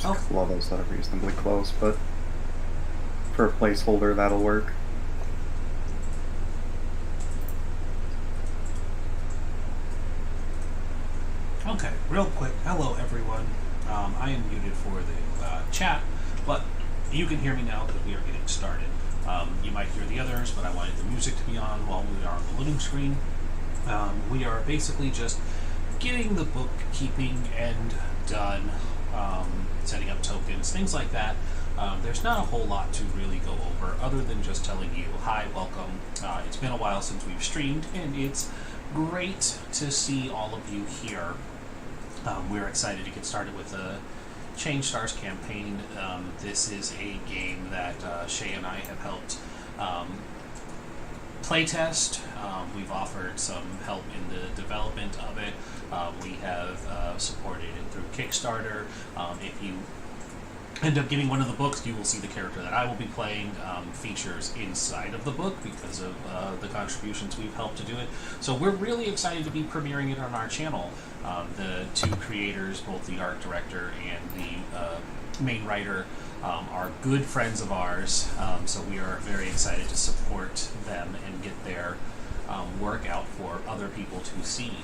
Just Oh. a couple of those that are reasonably close, but for a placeholder, that'll work. Okay, real quick. Hello, everyone. I am muted for the chat, but you can hear me now because we are getting started. You might hear the others, but I wanted the music to be on while we are on the loading screen. We are basically just getting the bookkeeping end done, setting up tokens, things like that. There's not a whole lot to really go over other than just telling you, hi, welcome. It's been a while since we've streamed, and it's great to see all of you here. We're excited to get started with the Change Stars campaign. This is a game that Shay and I have helped playtest. We've offered some help in the development of it. We have supported it through Kickstarter. If you end up getting one of the books, you will see the character that I will be playing features inside of the book because of the contributions we've helped to do it. So we're really excited to be premiering it on our channel. The two creators, both the art director and the main writer, are good friends of ours, so we are very excited to support them and get their work out for other people to see.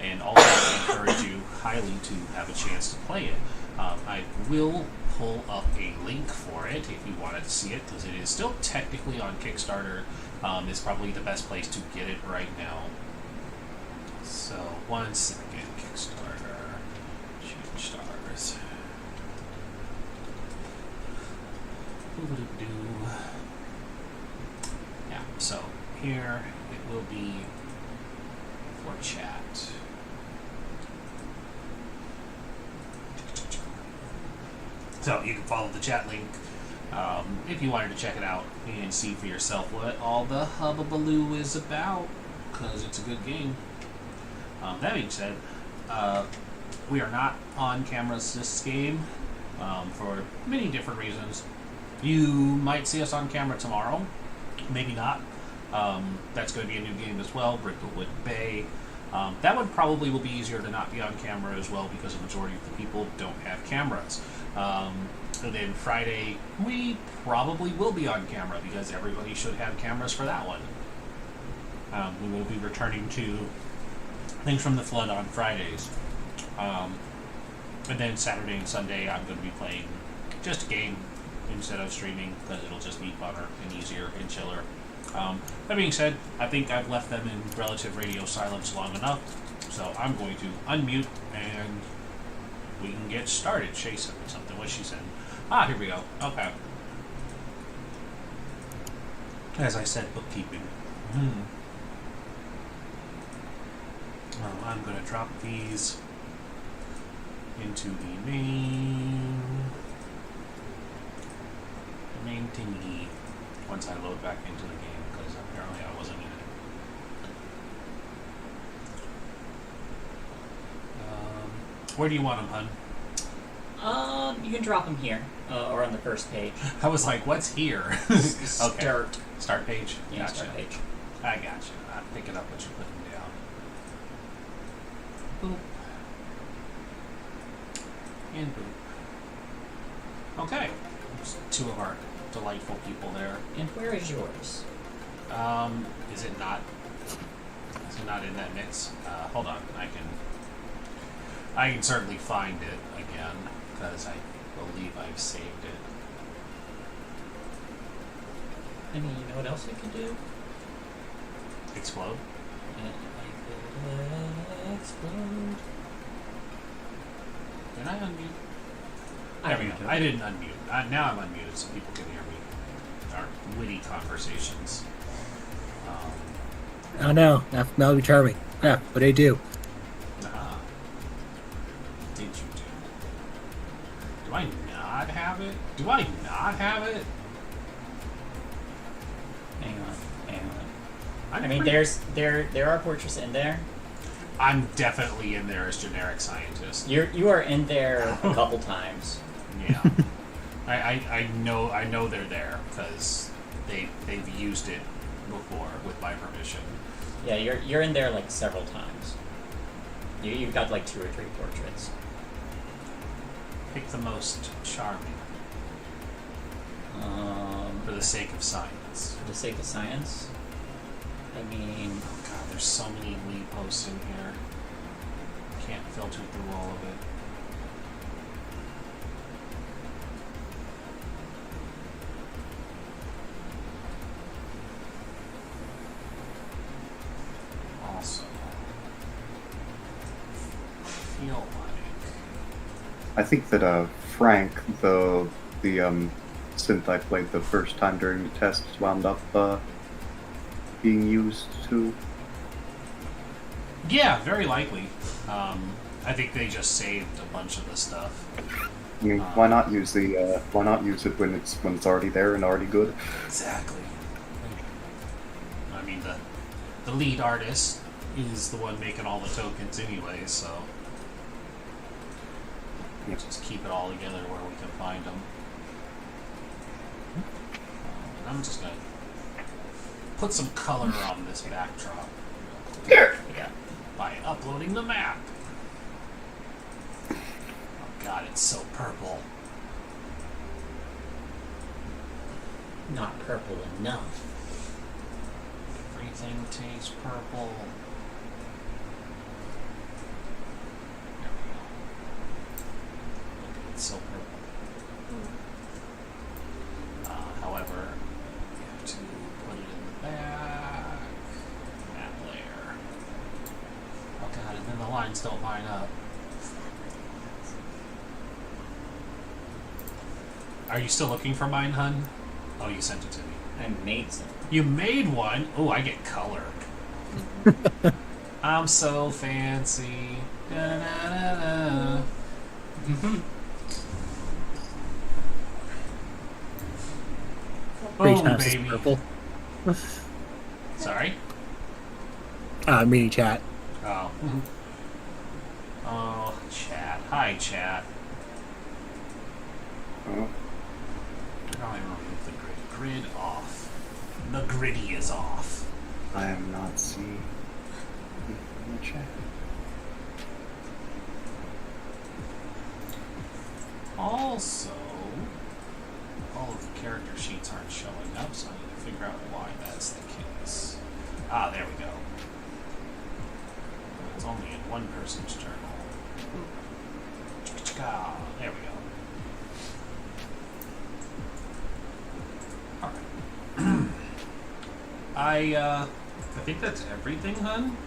And also encourage you highly to have a chance to play it. I will pull up a link for it if you wanted to see it, because it is still technically on Kickstarter. Is probably the best place to get it right now. So, 1 second. Kickstarter. Change Stars. Yeah, so here it will be for chat. So you can follow the chat link if you wanted to check it out and see for yourself what all the hubbubaloo is about, because it's a good game. That being said, we are not on cameras this game for many different reasons. You might see us on camera tomorrow, maybe not. That's going to be a new game as well, Bricklewood Bay. That one probably will be easier to not be on camera as well because the majority of the people don't have cameras. And then Friday, we probably will be on camera because everybody should have cameras for that one. We will be returning to Things from the Flood on Fridays. And then Saturday and Sunday, I'm going to be playing just a game instead of streaming because it'll just be funner and easier and chiller. That being said, I think I've left them in relative radio silence long enough, so I'm going to unmute and we can get started. Shay said something. What's she saying? Here we go. Okay. As I said, bookkeeping. I'm going to drop these into the main thingy once I load back into the game, because apparently I wasn't in it. Where do you want them, hun? You can drop them here, or on the first page. I was like, what's here? Okay. Start page? Yeah, Gotcha. start page. I gotcha. I'm picking up what you're putting down. Boop. And boop. Okay. There's two of our delightful people there. And where is yours? Is it not in that mix? Hold on. I can certainly find it again, because I believe I've saved it. I mean, you know what else I could do? Explode? Explode. Did I unmute? I There we don't go. know. I didn't unmute. Now I'm unmuted so people can hear me. Our witty conversations. Oh no, that would be charming. Yeah, what do you do? Did you do? Do I not have it? Do I not have it? Hang on. I'm I mean, pretty- there are portraits in there. I'm definitely in there as generic scientist. You are in there a couple times. Yeah. I know they're there because they've used it before with my permission. Yeah, you're in there like several times. You've got like 2 or 3 portraits. Pick the most charming for the sake of science. For the sake of science, I mean, Oh god, there's so many lead posts in here. Can't filter through all of it. Also, I feel like I think that Frank, the synth I played the first time during the test, wound up being used too. yeah, very likely. I think they just saved a bunch of the stuff. I mean, why not use why not use it when it's already there and already good? Exactly. I mean, the lead artist is the one making all the tokens anyway, so Yep. just keep it all together where we can find them. And I'm just gonna put some color on this backdrop There. by uploading the map. Oh god, it's so purple. not purple enough. Everything tastes purple. There we go. It's so purple. However, you have to put it in the back. That layer. Oh god, and then the lines don't line up. Are you still looking for mine, hun? Oh, you sent it to me. I made some. You made one? Oh, I get color. I'm so fancy. Da-da-da-da. Three Boom, times as baby. purple. Sorry? Mini chat. Oh. Oh, chat. Hi, chat. Oh, How do I remove the grid? Grid off. The griddy is off. I am not seeing in the chat. Also, all of the character sheets aren't showing up, so I need to figure out why that's the case. Ah, there we go. It's only in one person's journal. Chicka-chicka. There we go. Alright. I think that's everything, hun.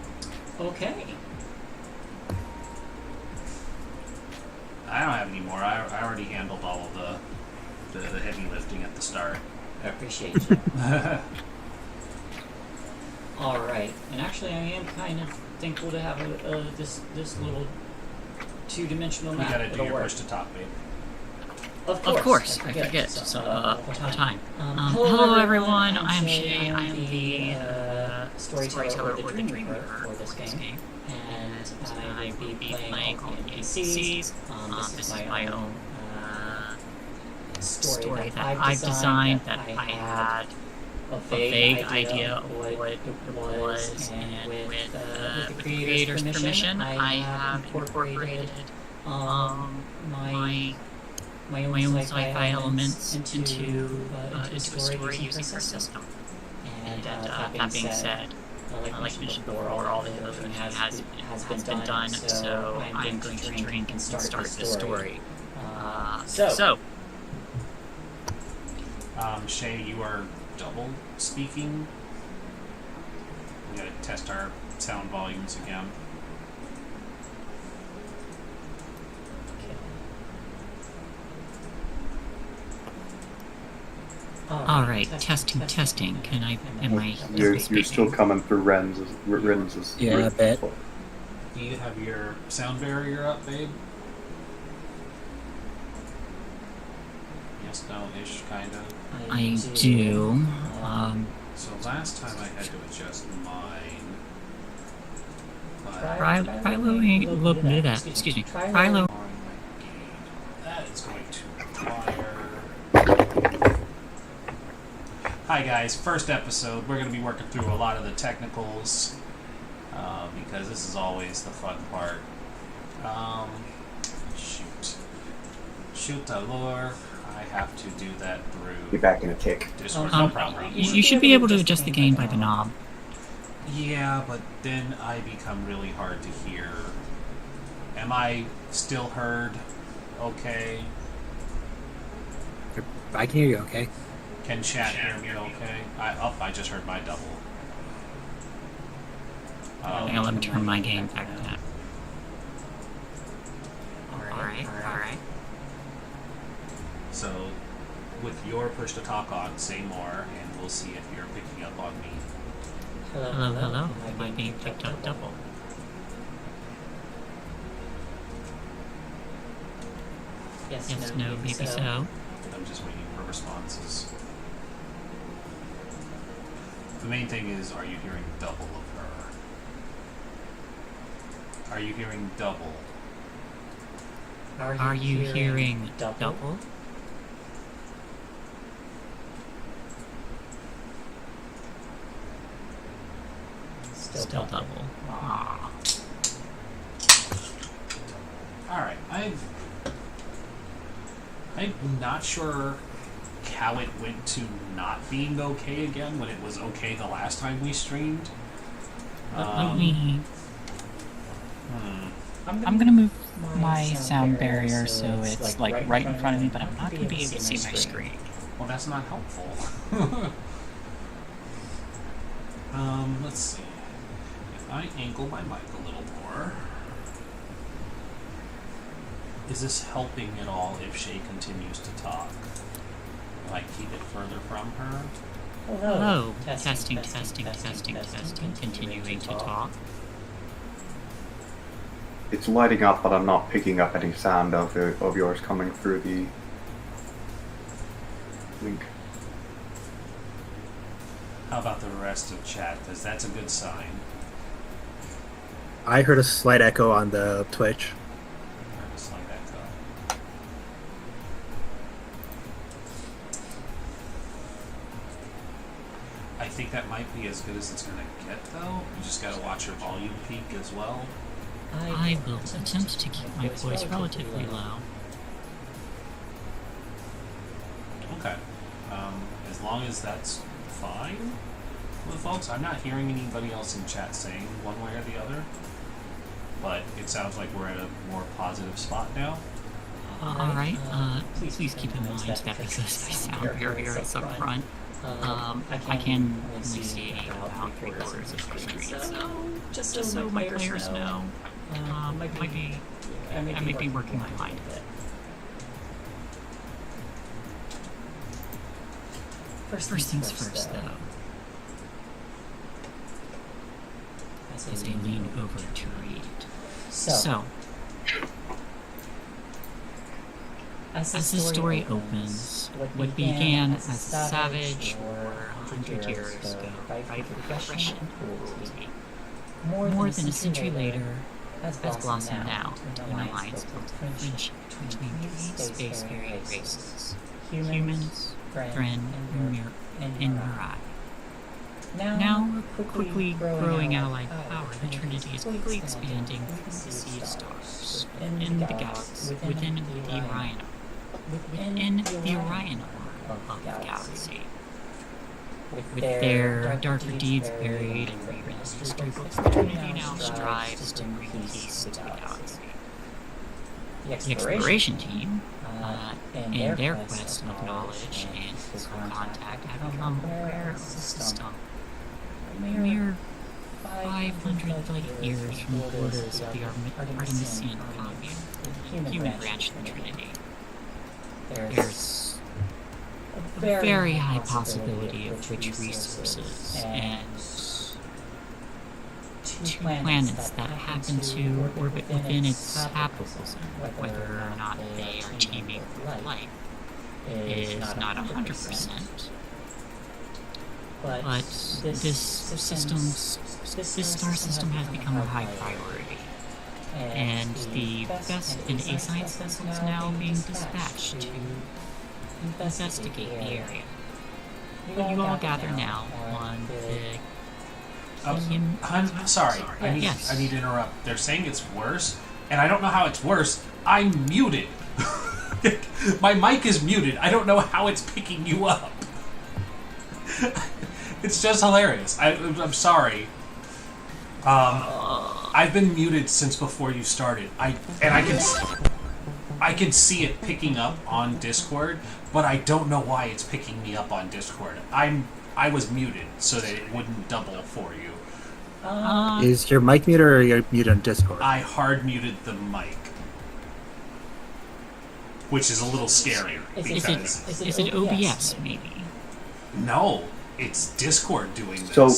Okay. I don't have any more. I already handled all of the heavy lifting at the start. I appreciate you. All right, and actually, I am kind of thankful to have this little two-dimensional We map. gotta do It'll your work. push to top, babe. Of Of course, I forget. So, time. Hello, everyone. I'm Shay. I am the storyteller or the Dream Weaver for this game. And I will be playing all the NPCs. This is my own story that I've designed, that I had a vague idea of what it was, and with the creator's permission, I have incorporated my own sci-fi elements into a story using her system. And that being said, like I mentioned before, all the illusion has been done, so I'm going to drink and start the story. So, Shay, you are double speaking. We gotta test our sound volumes again. all right, testing. Can I? Am I? You're still coming through Ren's. Yeah, I bet. Do you have your sound barrier up, babe? Yes, no-ish, kind of. I do. So last time I had to adjust mine. But Look at that. Excuse me. Philo. that is going to require... Hi guys, first episode. We're going to be working through a lot of the technicals because this is always the fun part. Shoot. shoot allure. I have to do that Be through back in a tick. Discord. No problem. You should be able to adjust the gain by the knob. Yeah, but then I become really hard to hear. Am I still heard? Okay. I can hear you okay. Can chat hear me okay? I just heard my double. Hang on, let me turn my gain back down. Alright. So, with your push to talk on, say more, and we'll see if you're picking up on me. Hello. Am I being picked up double? Yes, no, maybe so. I'm just waiting for responses. The main thing is, are you hearing double of her? Are you hearing double? Are you hearing double? Still double. Aww. Alright, I'm not sure how it went to not being okay again when it was okay the last time we streamed. Let me... I'm gonna move my sound barrier so it's like right in front of me, but I'm not gonna be able to see my screen. Well, that's not helpful. Let's see. If I angle my mic a little more, is this helping at all if Shay continues to talk? Will I keep it further from her? Hello. Testing. Continuing to talk. It's lighting up, but I'm not picking up any sound of yours coming through the link. How about the rest of chat? Because that's a good sign. I heard a slight echo on the Twitch. Just like that go. I think that might be as good as it's going to get, though. You just got to watch your volume peak as well. I will attempt to keep my voice relatively low. Okay. As long as that's fine with folks. I'm not hearing anybody else in chat saying one way or the other. But it sounds like we're at a more positive spot now. Alright, please keep in mind that because my sound barrier is up front, I can only see about 3/4 of the screen, so just so my players know, I might be working my mind a bit. First things first, though. As I lean over to read. So, as the story opens, what began as a savage war 100 years ago by progression and cruelty, more than a century later, has blossomed out into an alliance built on friendship between three space-faring races: humans, Dren, and Mirai. Now, quickly growing allied power, the Trinity is quickly expanding the sea of stars in the galaxy, within the Orion arm of the galaxy. With their darker deeds buried in rewritten history books, the Trinity now strives to bring peace to the galaxy. The exploration team, in their quest of knowledge and physical contact, have become aware of the system. A mere 500 light years from the borders of the Artemisian commune, the human branch of the Trinity. There's a very high possibility of rich resources and two planets that happen to orbit within its habitable zone. Whether or not they are teeming with life is not 100%. But this star system has become a high priority, and the best in A science vessels now being dispatched to investigate the area. You all gather now on the... I'm sorry. I need to interrupt. They're saying it's worse, and I don't know how it's worse. I'm muted. My mic is muted. I don't know how it's picking you up. It's just hilarious. I'm sorry. I've been muted since before you started. I can see it picking up on Discord, but I don't know why it's picking me up on Discord. I was muted so that it wouldn't double for you. Is your mic muted or are you muted on Discord? I hard muted the mic, which is a little scary because Is it OBS maybe? no, it's Discord doing this. So,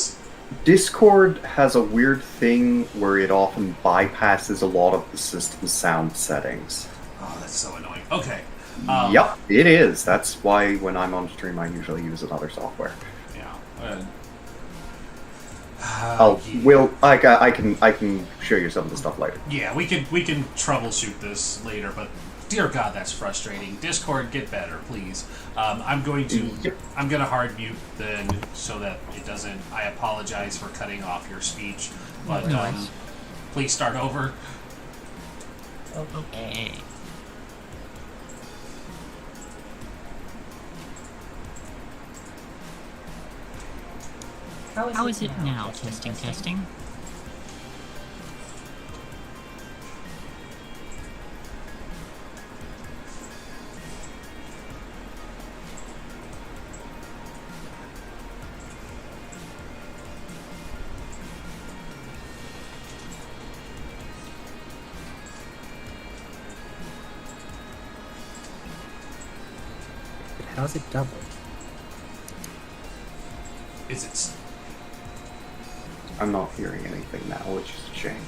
Discord has a weird thing where it often bypasses a lot of the system's sound settings. Oh, that's so annoying. Okay. Yep, it is. That's why when I'm on stream, I usually use another software. Yeah. I can show you some of the stuff later. Yeah, we can troubleshoot this later, but dear God, that's frustrating. Discord, get better, please. I'm gonna hard mute then so that it doesn't. I apologize for cutting off your speech, but please start over. Okay. How is it now? Testing. How's it doubled? Is it? I'm not hearing anything now, which is a shame.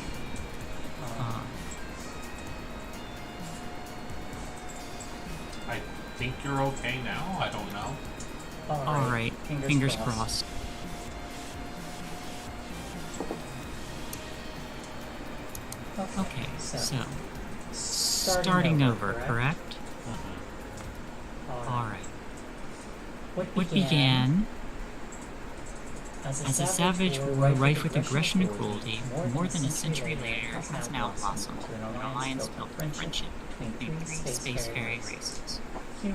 I think you're okay now. I don't know. Alright, fingers crossed. Okay, so starting over, correct? Alright. What began as a savage war rife with aggression and cruelty, more than a century later, has now blossomed into an alliance built on friendship between three spacefaring races: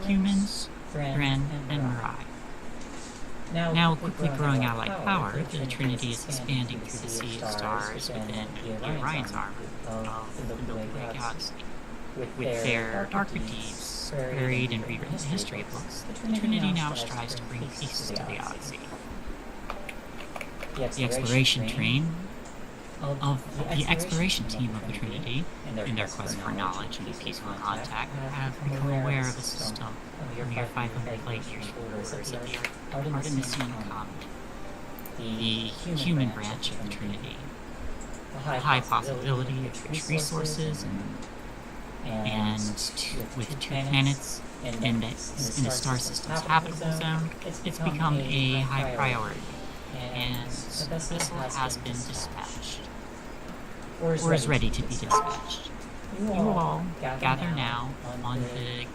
humans, Thran, and Mirai. Now quickly growing allied power, the Trinity is expanding through the sea of stars within the Orion's arm of the Milky Way galaxy. With their darker deeds buried in rewritten history books, the Trinity now strives to bring peace to the galaxy. The exploration train of the exploration team of the Trinity, in their quest for knowledge and peaceful contact, have become aware of a system a mere 500 light years shorter of the Artemisian Comet, the human branch of the Trinity. The high possibility of rich resources and with two planets in the star system's habitable zone, it's become a high priority, and the vessel has been dispatched, or is ready to be dispatched. You all gather now on the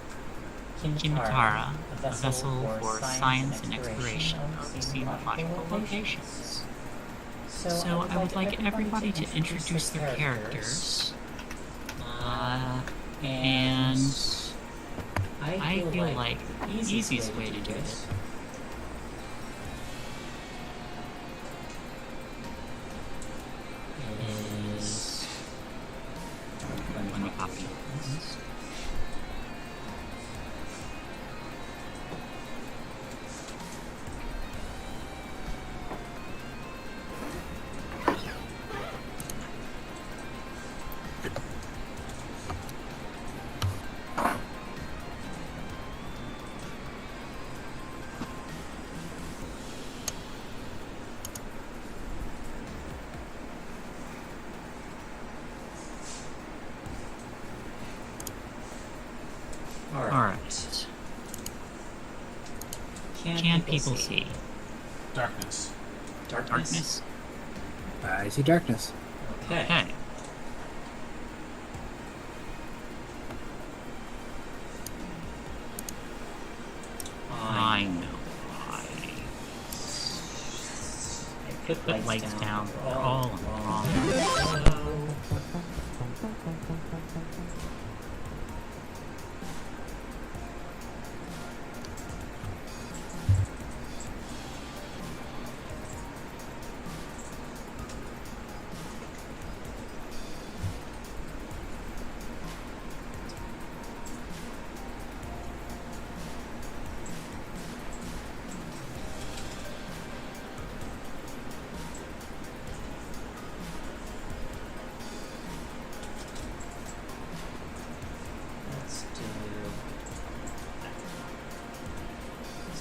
Kimitara, a vessel for science and exploration of xenological locations. So I would like everybody to introduce their characters, and I feel like the easiest way to do it is when we copy this. Alright. Can people see? Darkness. Darkness? I see darkness. Okay. I know why. I put lights down for all on the wrong.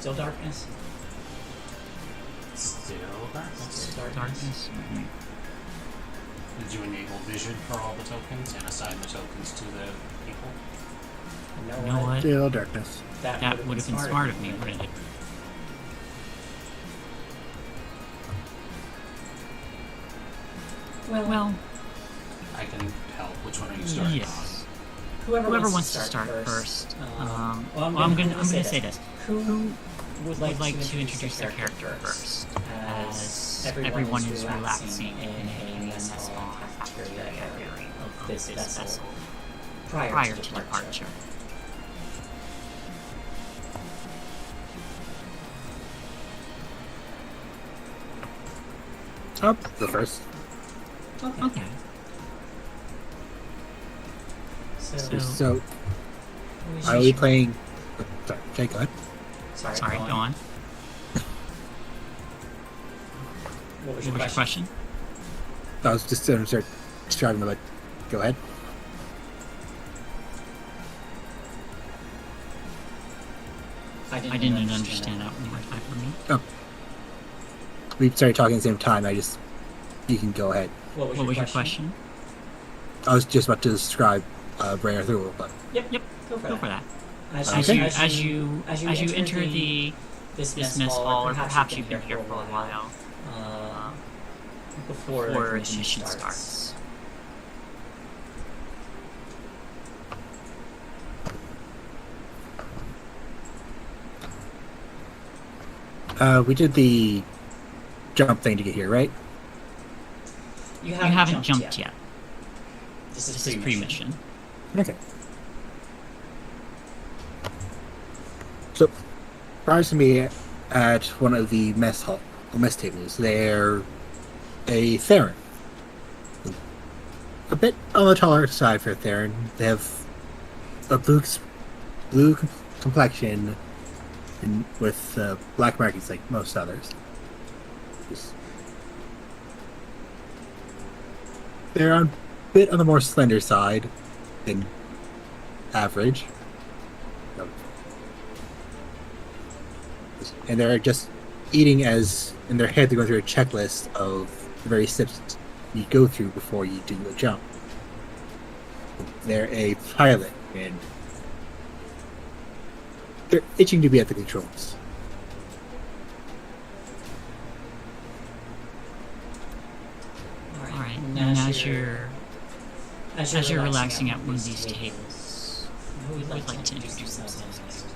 Still darkness? Still darkness. Still Darkness. Did you enable vision for all the tokens and assign the tokens to the people? You You know what? Still darkness. That would have been smart of me, wouldn't it? Well, I can help. Which one are you starting yes. Whoever Wants to start first. I'm gonna say this. Who Would like to introduce their character first, as everyone who's relaxing in a mess hall cafeteria area of this vessel prior to departure. Oh, the first. Okay. So, are we playing? Sorry, okay, go ahead. Sorry, go on. What was What was your question? I was just start describing like. Go ahead. I didn't understand that one more time for me. Oh. We started talking at the same time. You can go ahead. What What was your question? I was just about to describe Bring Her Through, but Yep. Go for that. Okay. As you enter this mess hall, or perhaps you've been here for a while, before the mission starts. we did the jump thing to get here, right? You You haven't jumped yet. This This is pre-mission. Okay. So, prior to me at one of the mess tables, they're a Theron. A bit on the taller side for a Theron. They have a blue complexion and with black markings like most others. They're a bit on the more slender side than average. And they're just eating as in their head they're going through a checklist of the various steps you go through before you do a jump. They're a pilot and they're itching to be at the controls. Alright, and as you're relaxing at one of these tables, who would like to introduce themselves next?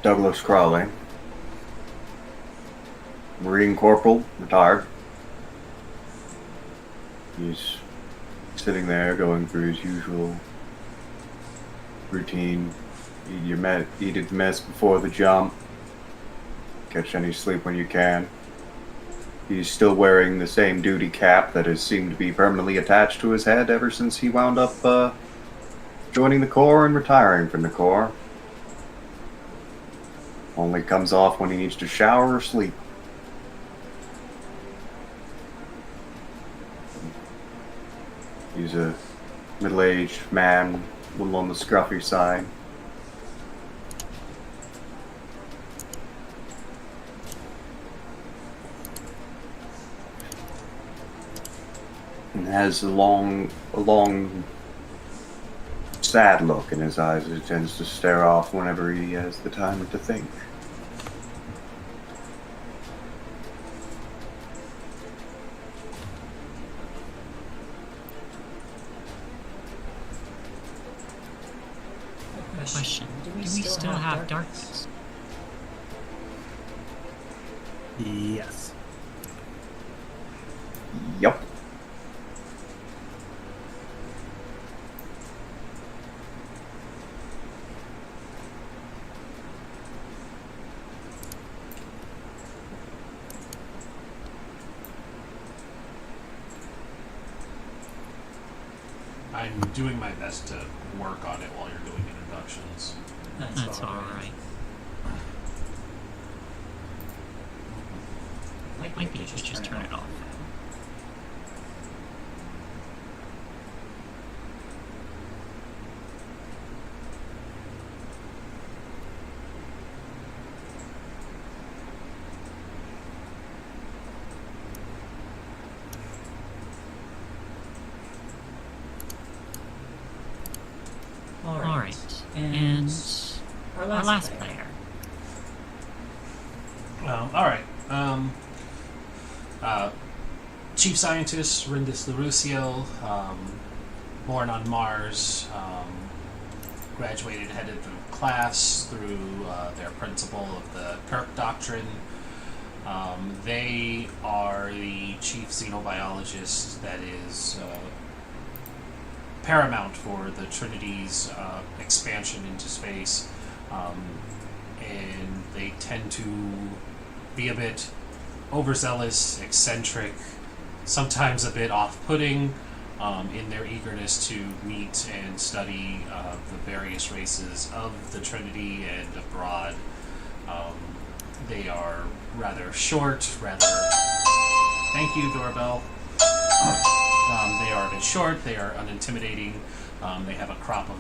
Douglas Crawley, Marine Corporal, retired. He's sitting there going through his usual routine. Eat your mess before the jump. Catch any sleep when you can. He's still wearing the same duty cap that has seemed to be permanently attached to his head ever since he wound up joining the Corps and retiring from the Corps. Only comes off when he needs to shower or sleep. He's a middle-aged man, a little on the scruffy side. And has a long, sad look in his eyes as he tends to stare off whenever he has the time to think. Question. Do we still have darkness? Yes. Yup. I'm doing my best to work on it while you're doing introductions. That's alright. Might be just turn it off. and our last player. Alright. Chief Scientist Rindis Larucio, born on Mars, graduated, headed through class, through their principle of the Kirk Doctrine. They are the chief xenobiologist that is paramount for the Trinity's expansion into space, and they tend to be a bit overzealous, eccentric, sometimes a bit off-putting in their eagerness to meet and study the various races of the Trinity and abroad. They are rather short, Thank you, doorbell. They are a bit short, they are unintimidating, they have a crop of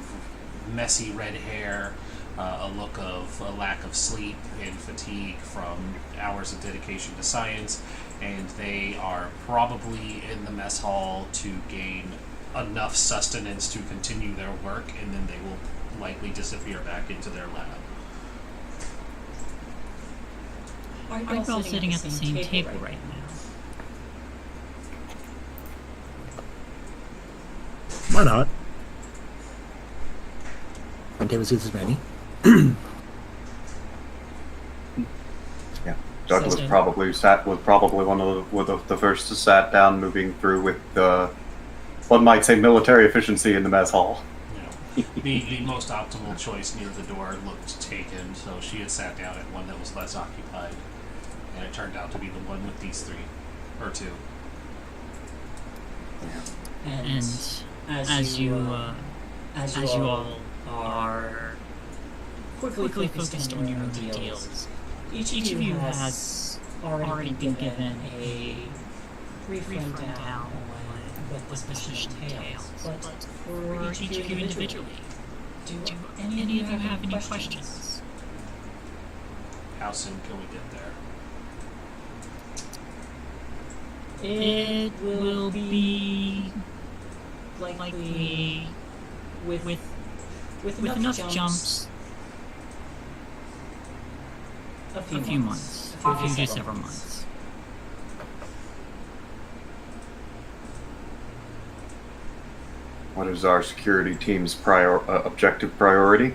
messy red hair, a look of a lack of sleep and fatigue from hours of dedication to science, and they are probably in the mess hall to gain enough sustenance to continue their work, and then they will likely disappear back into their lab. Are you all sitting at the same table right now? Why not? One table suits as many. Yeah, Douglas So- was probably one of the first to sat down, moving through with one might say military efficiency in the mess hall. You know, the most optimal choice near the door looked taken, so she had sat down at one that was less occupied, and it turned out to be the one with these three, or two. And as you all are quickly focused on your own deals, each of you has already been given a brief rundown on what this mission entails. But for each of you individually, do any of you have any questions? How soon can we get there? It will be likely with enough jumps, a few months, a few to several months. What is our security team's objective priority?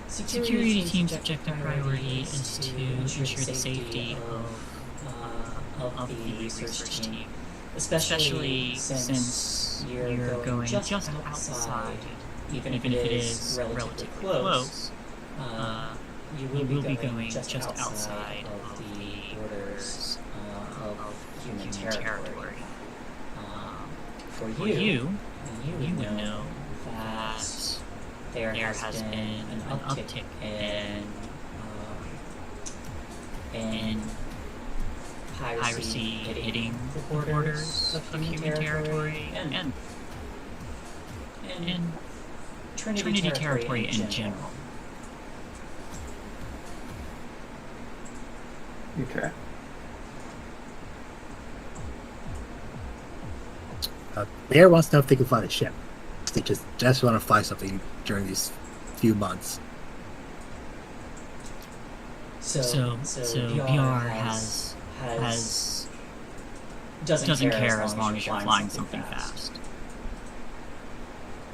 Security team's objective priority is to ensure the safety of the research team, especially since you're going just outside, even if it is relatively close. You will be going just outside of the borders of human territory. For you would know that there has been an uptick in piracy hitting the borders of human territory and Trinity territory in general. Okay. Mayor wants to know if they can fly the ship. They just want to fly something during these few months. So VR doesn't care as long as you're flying something fast.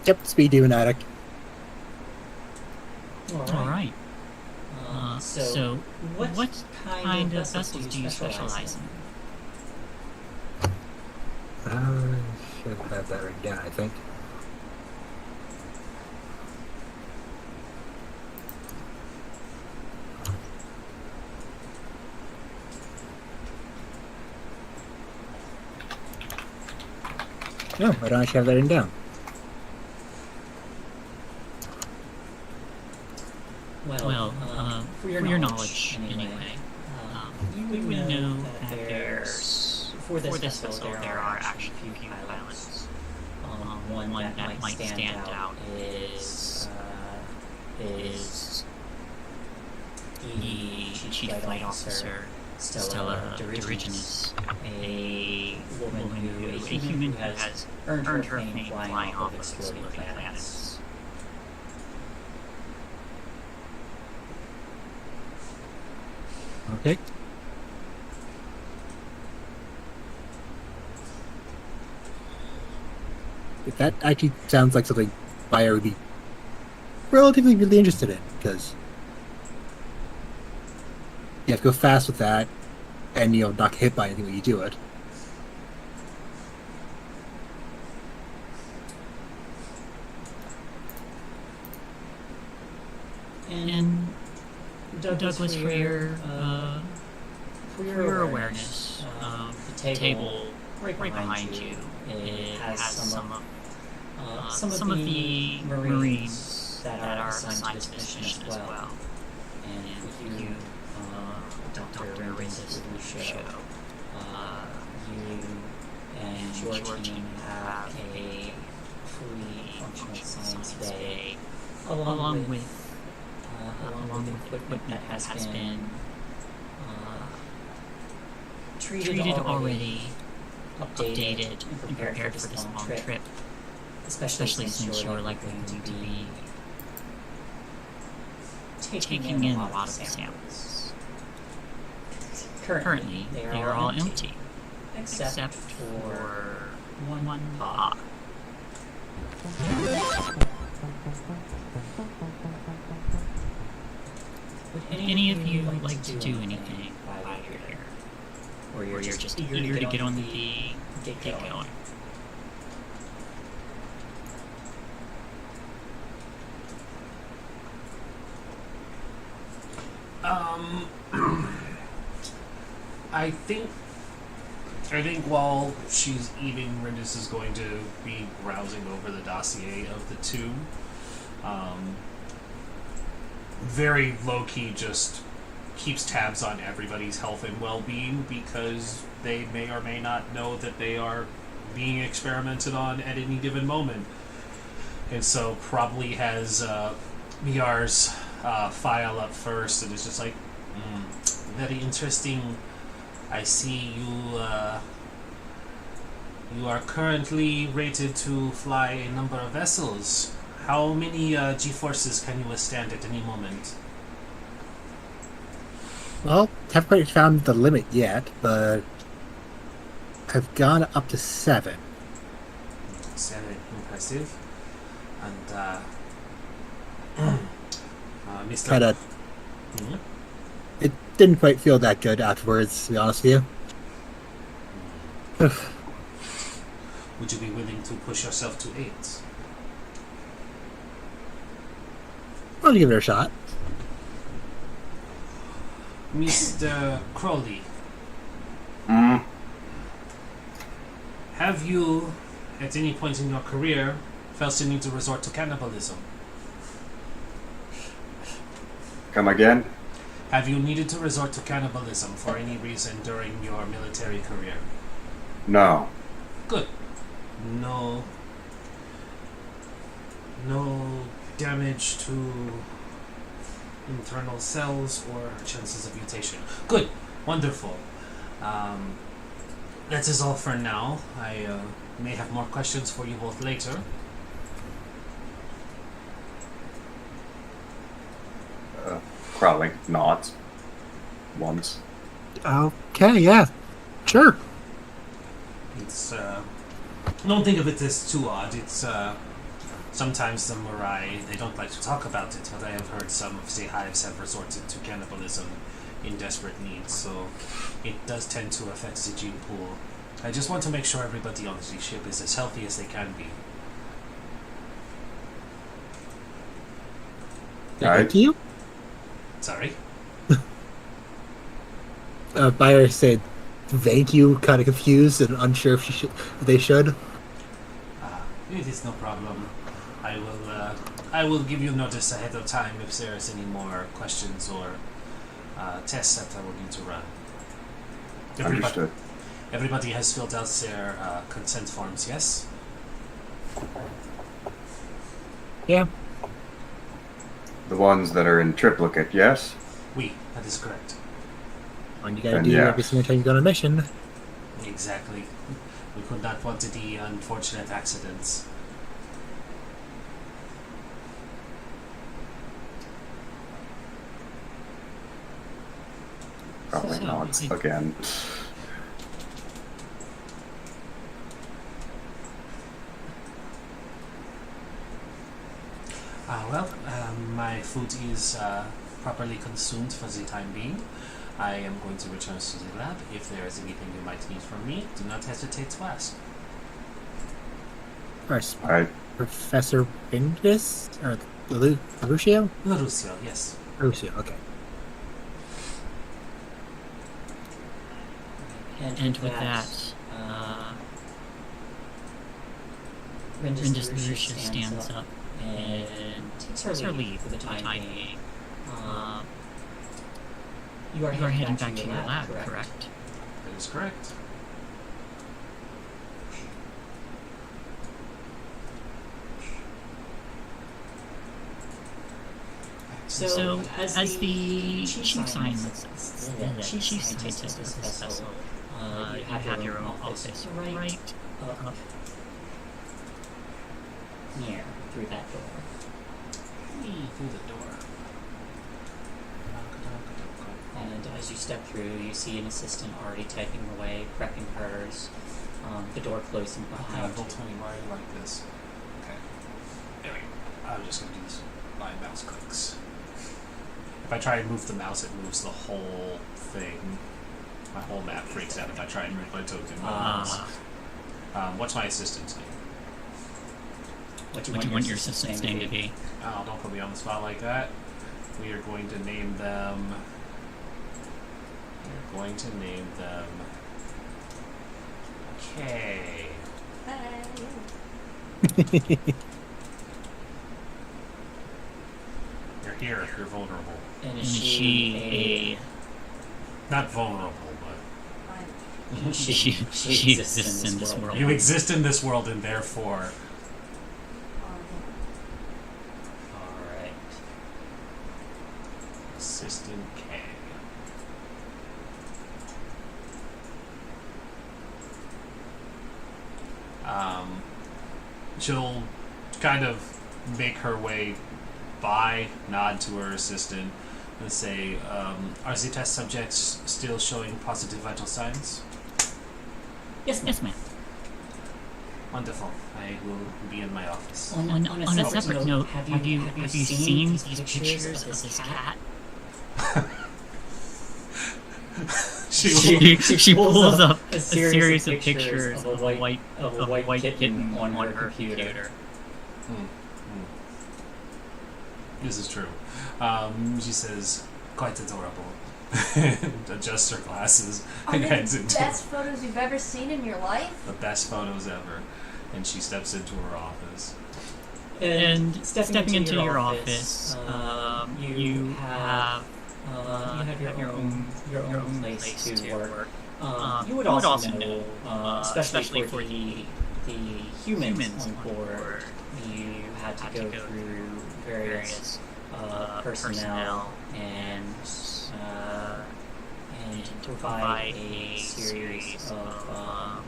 Yep, speed demon addict. All right. So, what kind of vessels do you specialize in? Should have that written down, I think. No, I don't actually have that written down. well, for your knowledge, anyway, you would know that there's, for this vessel, there are actually a few pilots. One that might stand out is the Chief Flight Officer, Stella Diriginus, a human who has earned her fame flying off of exploding planets. Okay. If that actually sounds like something Buyer would be relatively really interested in, because you have to go fast with that, and not get hit by anything when you do it. And Douglas, for your awareness, the table right behind you, it has some of the Marines that are assigned to this mission as well. And with you, Dr. Arinda's show, you and your team have a fully functional science bay, along with equipment that has been treated already, updated, and prepared for this long trip, especially since you're likely to be taking in a lot of samples. Currently, they are all empty, except for one pod. Would any of you like to do anything while you're here? Or you're just eager to get on the get going? I think while she's eating, Rindis is going to be browsing over the dossier of the two. Very low-key, just keeps tabs on everybody's health and well-being, because they may or may not know that they are being experimented on at any given moment. And so probably has Miar's file up first, and it's just like, very interesting. I see you are currently rated to fly a number of vessels. How many G-forces can you withstand at any moment? Well, haven't quite found the limit yet, but I've gone up to 7. 7, impressive. And Mr. Kinda, it didn't quite feel that good afterwards, to be honest with you. Would you be willing to push yourself to 8? I'll give it a shot. Mr. Crowley, have you, at any point in your career, felt the need to resort to cannibalism? Come again? Have you needed to resort to cannibalism for any reason during your military career? No. Good. No damage to internal cells or chances of mutation. Good. Wonderful. That is all for now. I may have more questions for you both later. Crowley nods. Once. Okay, yeah. Sure. It's, don't think of it as too odd. It's, sometimes the Morai, they don't like to talk about it, but I have heard some of the hives have resorted to cannibalism in desperate need, so it does tend to affect the gene pool. I just want to make sure everybody on the ship is as healthy as they can be. Thank you. Sorry? Buyer said, thank you, kind of confused and unsure if they should. It is no problem. I will give you notice ahead of time if there is any more questions or tests that I will need to run. Understood. Everybody has filled out their consent forms, yes? Yeah. The ones that are in triplicate, yes? Oui, that is correct. And you gotta And do yeah. every single time you go on a mission. Exactly. We could not want the unfortunate accidents. Probably not. Again. My food is properly consumed for the time being. I am going to return to the lab. If there is anything you might need from me, do not hesitate to ask. First, Alright. Professor Pindus? Or Lucio? Lucio, yes. Lucio, okay. And with that, Rendus Lucius stands up and takes her leave for the time being. You are heading back to your lab, correct? That is correct. So, as the chief scientist of this vessel, you have your own office right up near through that door. Through the door. And as you step through, you see an assistant already typing away, prepping hers. The door closing behind Roll 20, why are you like this? Okay. There we go. I'm just going to do this by mouse clicks. If I try and move the mouse, it moves the whole thing. My whole map freaks out if I try and move my token. What's my assistant's name? What do you want your assistant's name to be? Oh, don't put me on the spot like that. We are going to name them... We're going to name them... Okay. You're here. You're vulnerable. And is she Not vulnerable, but... she exists in this world. You exist in this world, and therefore... Alright. Assistant K. She'll kind of make her way by, nod to her assistant, and say, are the test subjects still showing positive vital signs? Yes, ma'am. Wonderful. I will be in my office. On a separate note, have you seen these pictures of this cat? She pulls up a series of pictures of a white kitten on her computer. This is true. She says, quite adorable. And adjusts her glasses and heads the into best photos you've ever seen in your life? the best photos ever. And she steps into her office. And stepping into your office, you have your own place to work. You would also know, especially for the humans on board, you had to go through various personnel and provide a series of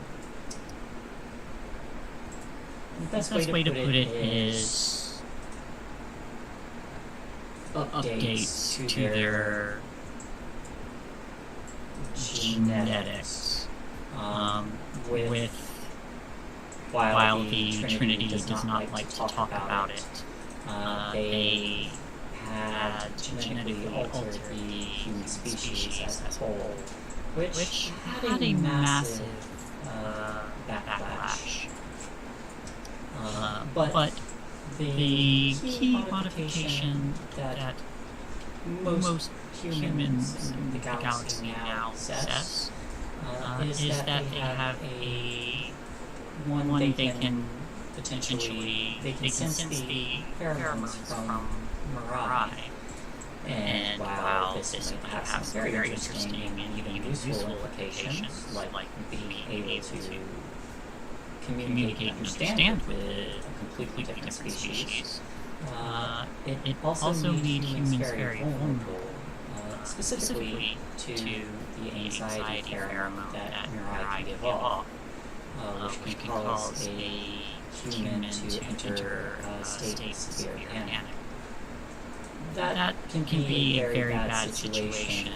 the best way to put it is updates to their genetics. With while the Trinity does not like to talk about it, they had genetically altered the human species as a whole, which had a massive backlash. But the key modification that most humans in the galaxy now possess is that they have one they can potentially sense the pheromones from Mirai. And while this might have some very interesting and even useful implications, like being able to communicate and understand with a completely different species, it also made humans very vulnerable, specifically to the anxiety pheromone that Mirai can give off, which can cause a human to enter a state of severe panic. That can be a very bad situation,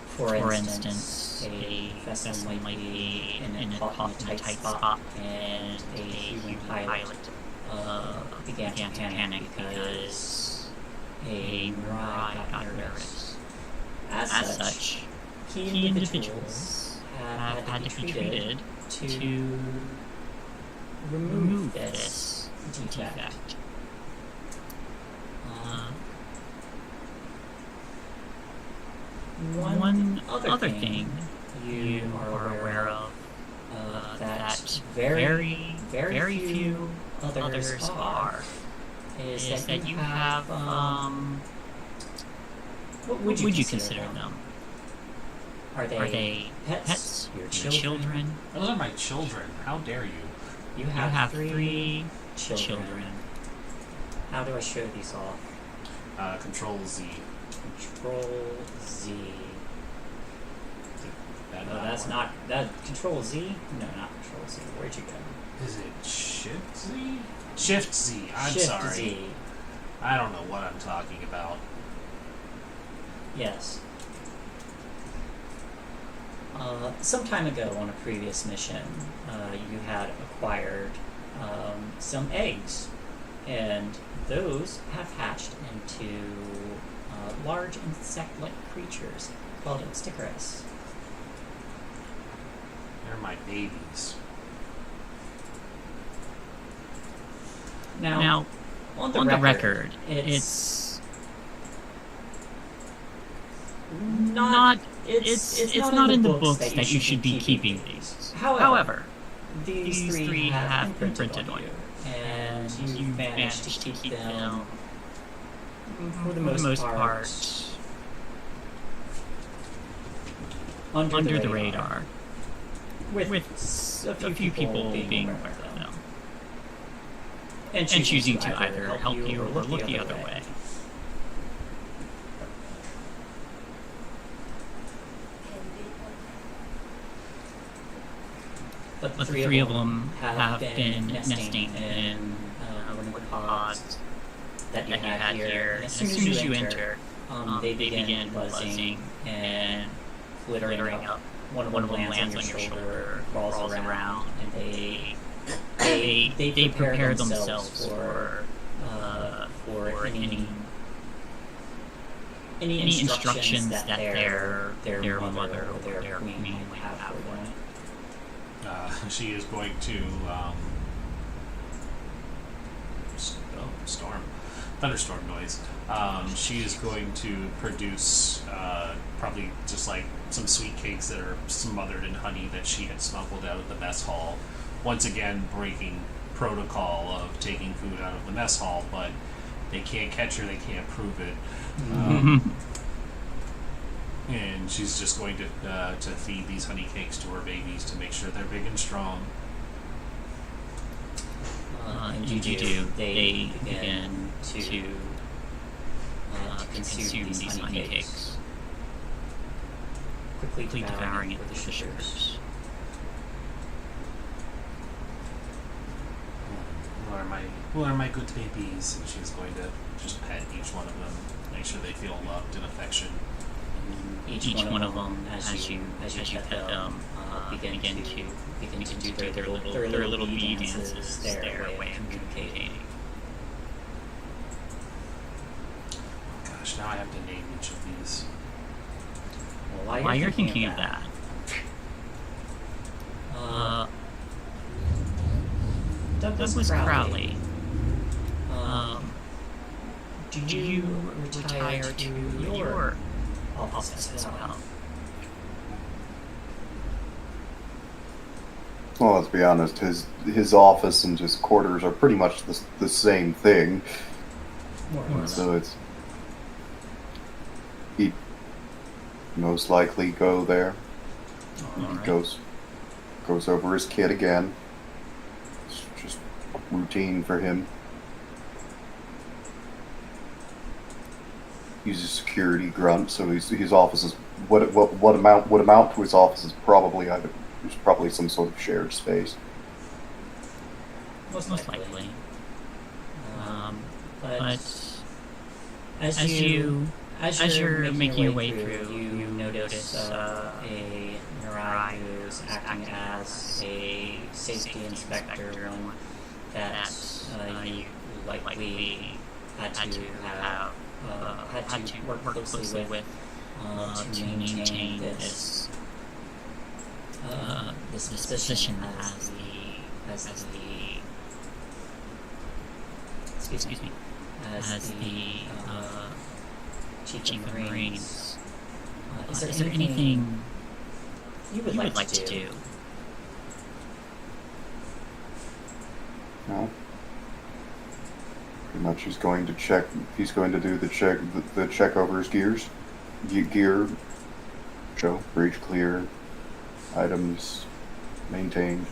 for instance, a vessel might be in a tight spot, and a human pilot began to panic because a Mirai got nervous. As such, key individuals have had to be treated to remove this defect. One other thing you are aware of that very few others are is that you have what would you consider them? Are they pets? Your children? Those are my children. How dare you? You have three children. How do I show these off? Control Z. Control Z. That No, that's not that. Control Z? No, not Control Z. Where'd you go? Is it Shift Z? Shift Z. I'm Shift sorry. Z. I don't know what I'm talking about. Yes. Some time ago on a previous mission, you had acquired some eggs, and those have hatched into large insect-like creatures called Stickers. They're my babies. Now on the record, it's not not in the books that you should be keeping these. However, these three have been printed on you, and you managed to keep them for the most part under the radar, with a few people being aware of them, and choosing to either help you or look the other way. But the three of them have been nesting in one of the pods that you had here. And as soon as you enter, they begin buzzing and flittering up. One of them lands on your shoulder, crawls around, and they prepare themselves for any instructions that their mother or their queen might have for them. She is going to thunderstorm noise. She is going to produce probably just like some sweet cakes that are smothered in honey that she had smuggled out of the mess hall. Once again, breaking protocol of taking food out of the mess hall, but they can't catch her, they can't prove it. And she's just going to feed these honey cakes to her babies to make sure they're big and strong. And you do. They begin to consume these honey cakes, quickly devouring it with the sugars. Who are my good babies? And she's going to just pet each one of them, make sure they feel loved and affection. Each one of them, as you pet them, begin to do their little bee dances, their way of communicating. Gosh, now I have to name each of these. Well, while you're thinking of that, Douglas Crowley, do you retire to your office as well? Well, let's be honest. His office and his quarters are pretty much the same thing. So he'd most likely go there. He goes over his kid again. It's just routine for him. He's a security grunt, so his office is what amount to his office is probably there's probably some sort of shared space. Most likely. But as you As you're making your way through, you notice a Mirai who's acting as a safety inspector, one that you likely had to work closely with to maintain this position as the Chief of Marines. Is there anything you would like to do? No. Pretty much he's going to check, he's going to do the check over his gear, show, breach clear, items maintained.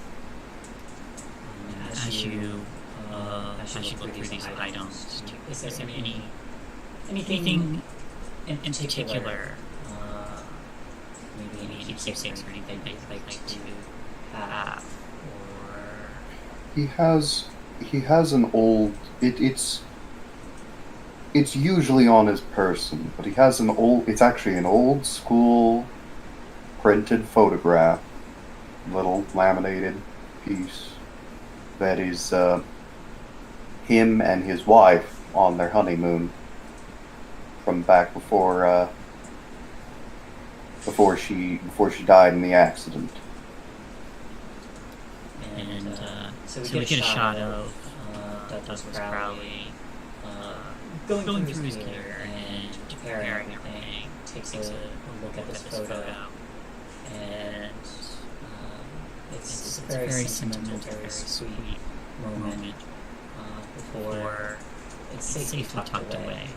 As you look through these items, is there anything in particular, maybe any keepsakes or anything that you'd like to have, or He has an old, it's usually on his person, but he has it's actually an old school printed photograph, little laminated piece that is him and his wife on their honeymoon from back before she died in the accident. and so we get a shot of Douglas Crowley going through his gear and preparing everything. Takes a look at this photo, and it's a very sentimental, very sweet moment before it's safely tucked away.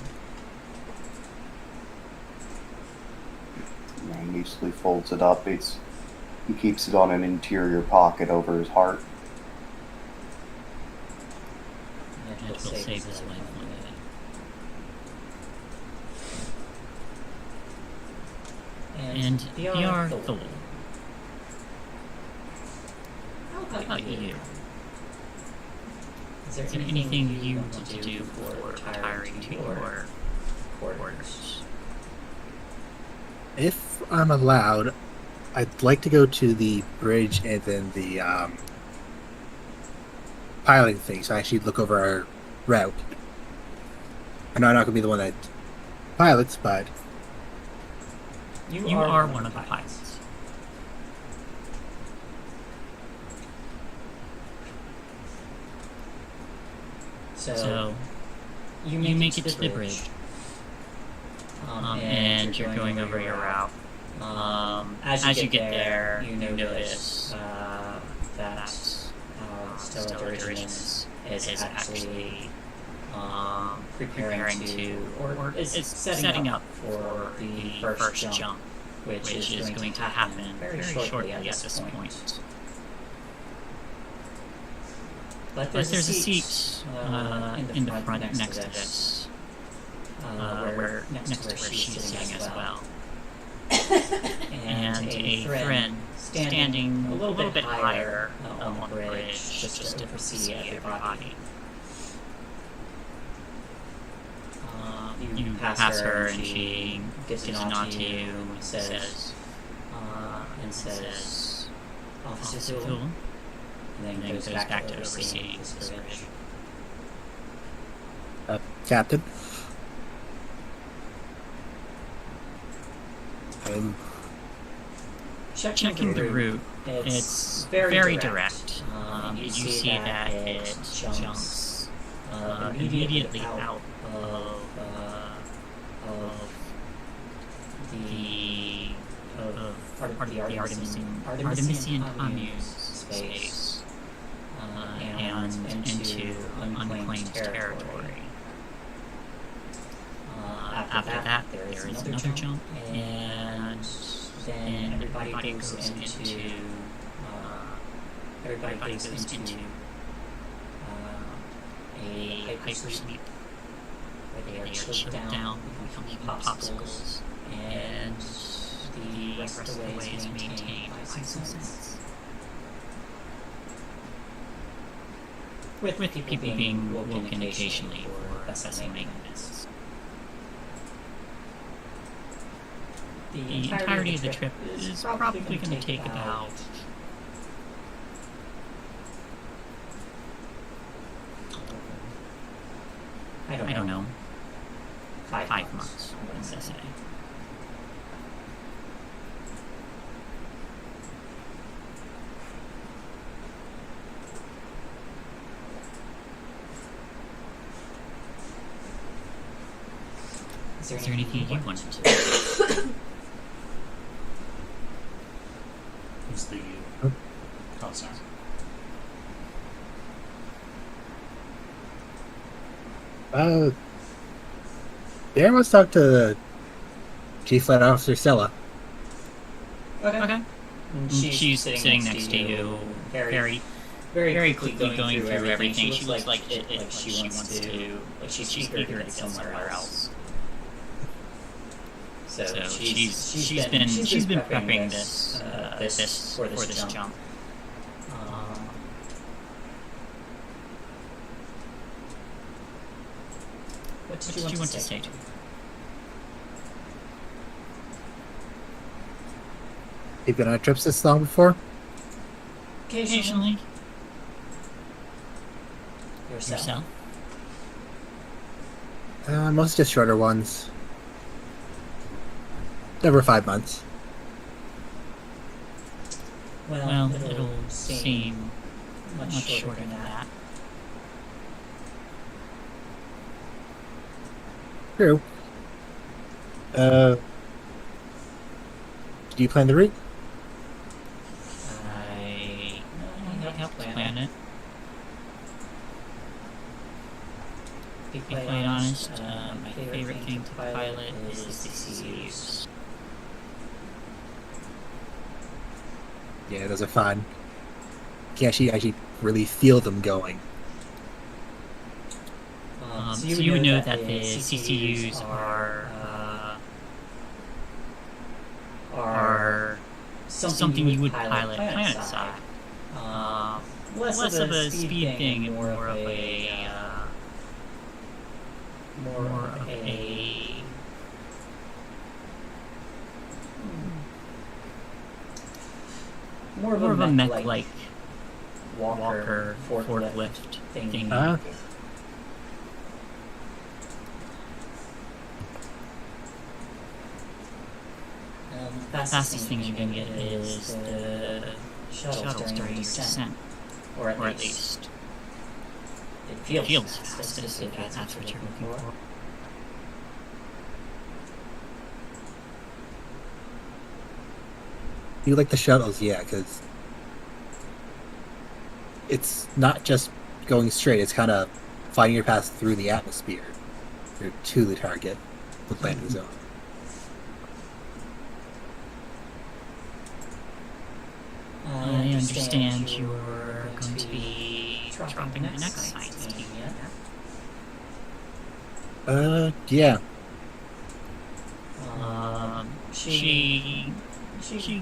He easily folds it up. He keeps it on an interior pocket over his heart. And it will save his life one day. And VR Thor. How about you? Is there anything you want to do before retiring to your quarters? If I'm allowed, I'd like to go to the bridge and then the piloting thing, so I actually look over our route. I know I'm not going to be the one that pilots, but You are one of the pilots. So you make it to the bridge. And you're going over your route. As you get there, you notice that Stella Dirigimus is actually preparing to, or is setting up for the first jump, which is going to happen very shortly at this point. But there's a seat in the front next to this. Next to where she's sitting as well. And a friend standing a little bit higher on the bridge just to oversee everybody. You pass her and she gives a nod to you and says, Officer Sewell, and then goes back to overseeing this bridge. Captain? Checking the route, it's very direct. You see that it jumps immediately out of part of the Artemisian commune space and into unclaimed territory. After that, there is another jump, and then everybody goes into a hypersleep where they are chilled down, become popsicles, and the rest of the way is maintained by sense. With people being woken occasionally for vessel maintenance. the entirety of the trip is probably going to take about I don't know, 5 months, I'm going to say. Is there anything you wanted to do? Who's the you? Oh, sorry. Darren wants to talk to Chief Flight Officer Stella. Okay. She's sitting next to you, very quickly going through everything. She looks like she wants to, she's eager to get somewhere else. So she's been prepping this for this jump. What did you want to say to me? You've been on trips this long before? Occasionally. Yourself? Most just shorter ones. Never 5 months. Well, it'll seem much shorter than that. True. Do you plan the route? I helped plan it. To be quite honest, my favorite thing to pilot is the CCUs. Yeah, those are fun. You can actually really feel them going. So you would know that the CCUs are something you would pilot planet side. Less of a speed thing and more of a more of a mech-like walker forklift thing. The fastest thing you can get is the shuttles during your descent, or at least it feels fastest if that's what you're looking for. You like the shuttles, yeah, because it's not just going straight, it's kind of finding your path through the atmosphere or to the target, the landing zone. I understand you're going to be dropping the next science team, yeah? Yeah. She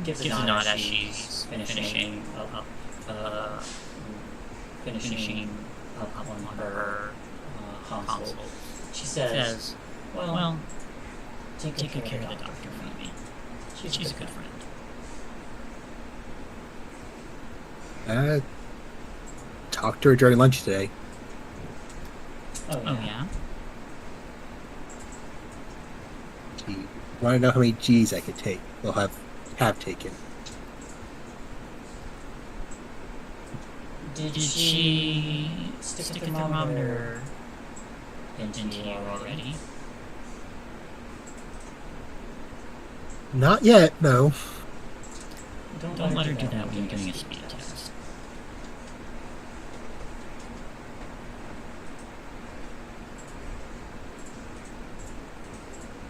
gives a nod as she's finishing up on her console. She says, well, take good care of the doctor for me. She's a good friend. Talked to her during lunch today. Oh yeah? She wanted to know how many G's I could take. Well, have taken. Did she stick a thermometer into you already? Not yet, no. Don't let her do that when you're doing a speed test.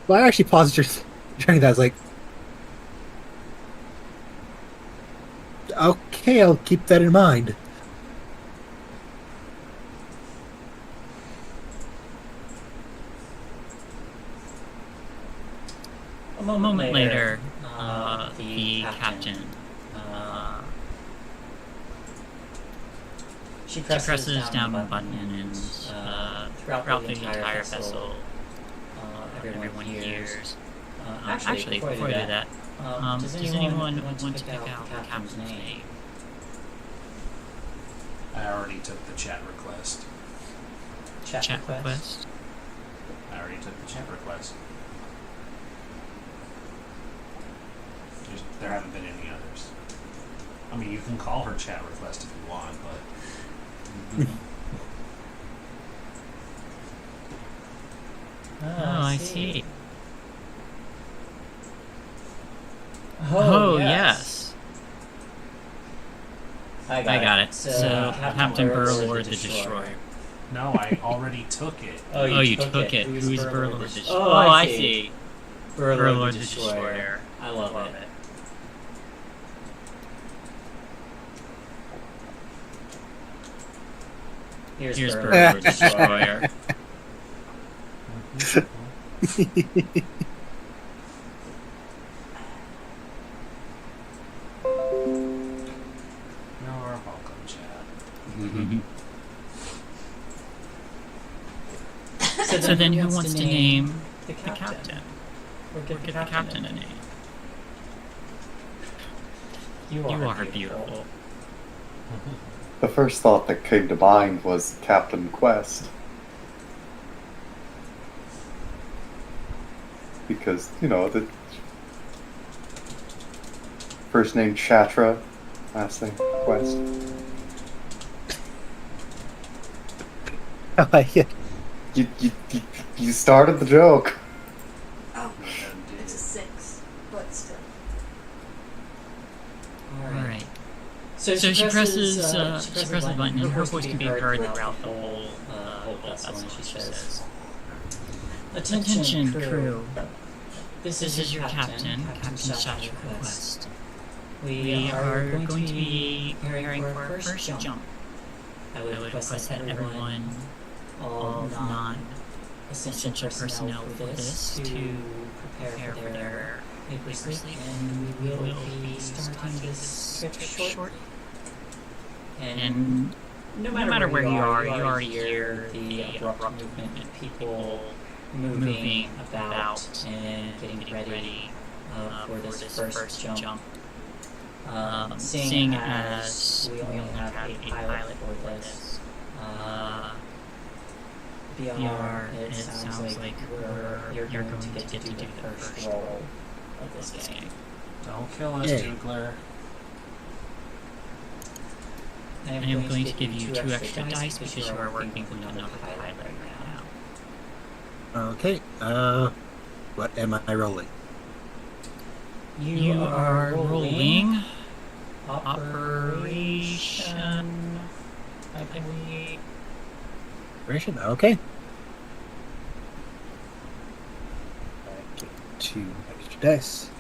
Well, I actually paused during that. I was like, okay, I'll keep that in mind. A moment later, the captain, she presses down a button and throughout the entire vessel, everyone hears Actually, before I do that, does anyone want to pick out the captain's name? I already took the chat request. Chat request? I already took the chat request. There haven't been any others. I mean, you can call her chat request if you want, but... Oh, I see. Oh, yes. I got it. So, Captain Burlord the Destroyer. No, I already took it. Oh, you took it. Who's Burlord the Destroyer? Oh, I see. Burlord the Destroyer. I love it. Here's Burlord the Destroyer. You're welcome, chat. So then who wants to name the captain? Or give the captain a name? You are beautiful. The first thought that came to mind was Captain Quest. Because, you know, the first name Chatra, last name Quest. I like it. You started the joke. Oh, it's a 6, but still. Alright. So she presses the button and her voice can be heard throughout the whole vessel, and she says, Attention, crew. This is your captain, Captain Chatra Quest. We are going to be preparing for our first jump. I would request that everyone, all non-essential personnel for this, to prepare for their sleep, and we will be starting this trip shortly. And no matter where you already hear the abrupt movement and people moving about and getting ready for this first jump. Seeing as we only have a pilot for this, VR, it sounds like you're going to get to do the first roll of this game. Don't kill us, Yeah. Jugler. I am going to give you 2 extra dice because you are working with another pilot right now. Okay, what am I rolling? You are rolling Operation, I believe. Operation? Okay. I get 2 extra dice.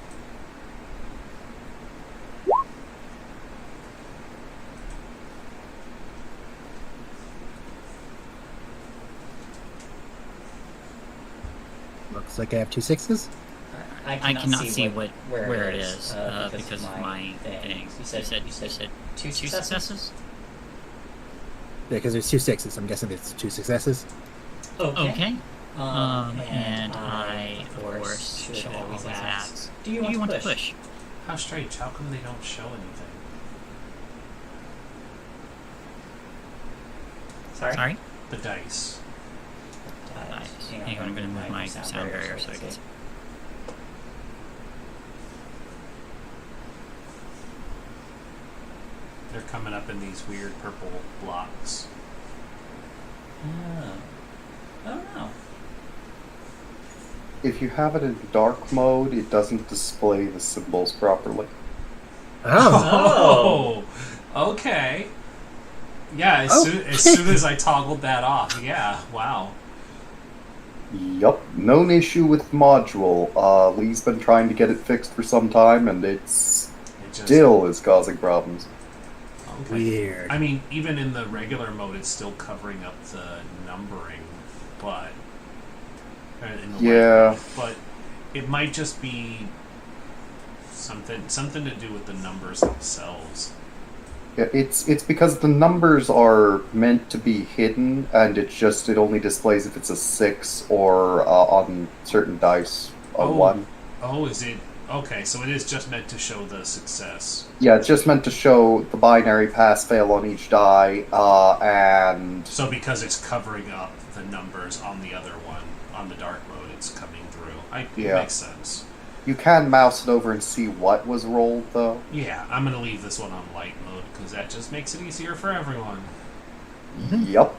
Looks like I have 2 6s. I cannot see where it is because of my thing. You said 2 successes? Yeah, because there's 2 6s. I'm guessing it's 2 successes. Okay. And I, of course, should always ask, do you want to push? How strange. How come they don't show anything? Sorry? The dice. Hang on, I'm going to move my sound barrier so I can see. They're coming up in these weird purple blocks. Oh no. If you have it in dark mode, it doesn't display the symbols properly. Oh! Oh, okay. Yeah, as soon as I toggled that off. Yeah, wow. Yup, known issue with the module. Lee's been trying to get it fixed for some time, and it still is causing problems. Okay. Weird. I mean, even in the regular mode, it's still covering up the numbering, but in the Yeah. white, but it might just be something to do with the numbers themselves. Yeah, it's because the numbers are meant to be hidden, and it only displays if it's a 6 or on certain dice a 1. Oh, is it? Okay, so it is just meant to show the success. Yeah, it's just meant to show the binary pass-fail on each die, and... So because it's covering up the numbers on the other one, on the dark mode, it's coming through. It makes sense. You can mouse it over and see what was rolled, though. Yeah, I'm going to leave this one on light mode, because that just makes it easier for everyone. Yep.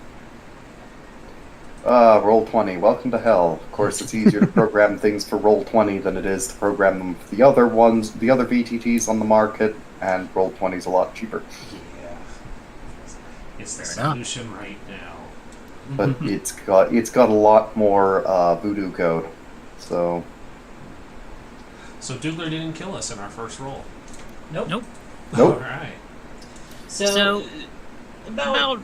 Roll20. Welcome to hell. Of course, it's easier to program things for Roll20 than it is to program them for the other ones, the other VTTs on the market, and Roll20 is a lot cheaper. Yeah. It's the Fair enough. solution right now. But it's got a lot more voodoo code. So So Doogler didn't kill us in our first roll. Nope. Nope. Nope. Alright. So about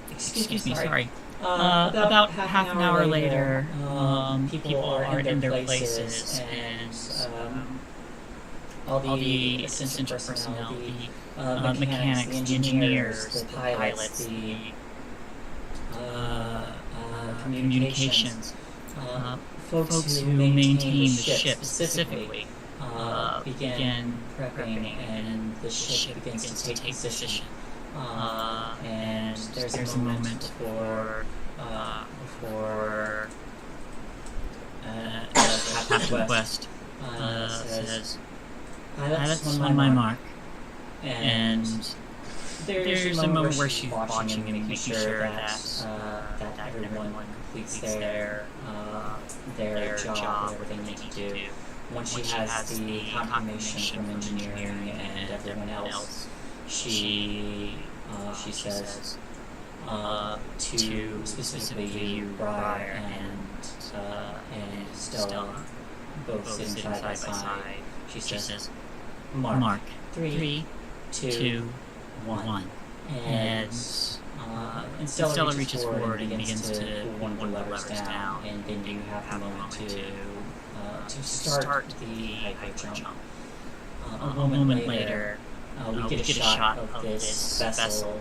excuse me, sorry. About half an hour later, people are in their places, and all the essential personnel, the mechanics, the engineers, the pilots, the communications, folks who maintain the ship specifically, begin prepping, and the ship begins to take position. And there's a moment before Captain West says, "Pilots on my mark," and there's a moment where she's watching and making sure that everyone completes their job, whatever they need to do. Once she has the confirmation from engineering and everyone else, she says to specifically you, Briar, and Stella, both sitting side by side. She says, "Mark, 3, 2, 1." And Stella reaches forward and begins to pull one of the levers down, and then you have a moment to start the hyper jump. A moment later, we get a shot of this vessel,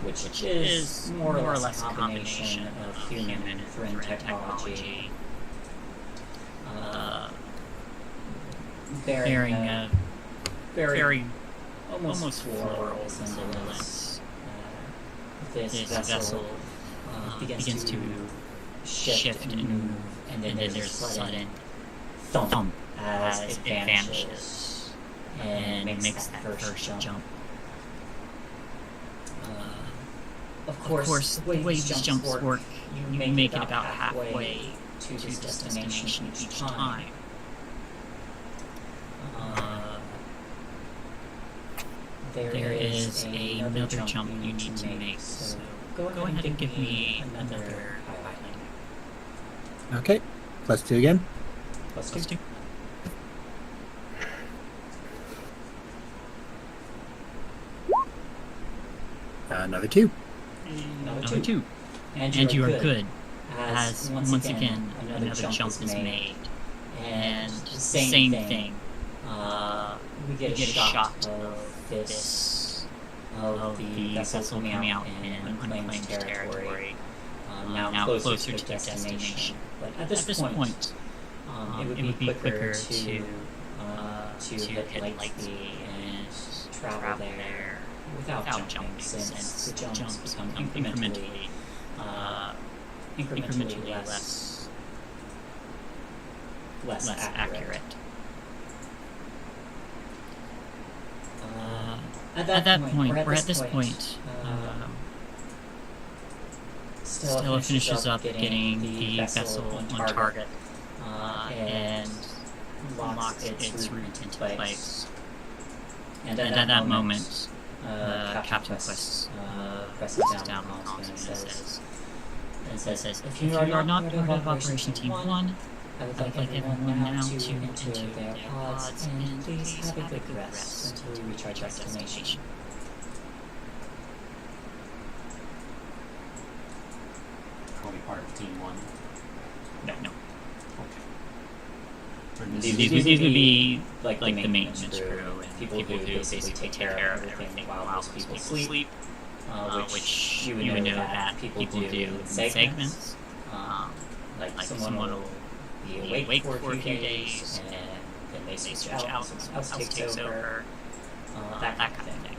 which is more or less a combination of human and friend technology, bearing a very almost floral resemblance. This vessel begins to shift and move, and then there's a sudden thump as it vanishes and makes that first jump. Of course, the way these jumps work, you make it about halfway to this destination each time. There is another jump you need to make, so go ahead and give me another highlight. Okay. +2 again. +2. Another 2. Another 2. And you are good, as once again another jump is made. And the same thing. We get a shot of the vessel coming out in unclaimed territory, now closer to destination. But at this point, it would be quicker to hit light speed and travel there without jumping, since the jumps become incrementally less accurate. At that point, Stella finishes up getting the vessel on target and locks its route into place. And at that moment, Captain Quest presses down on comms and says, "If you are not part of Operation Team 1, I would like everyone now to enter their pods and please have a good rest until we reach our destination." Are we part of Team 1? No. Okay. These would be like the maintenance crew and people who basically take care of everything while most people sleep, which you would know that people do in segments. Like someone will be awake for a few days, and then they switch out, someone else takes over, that kind of thing.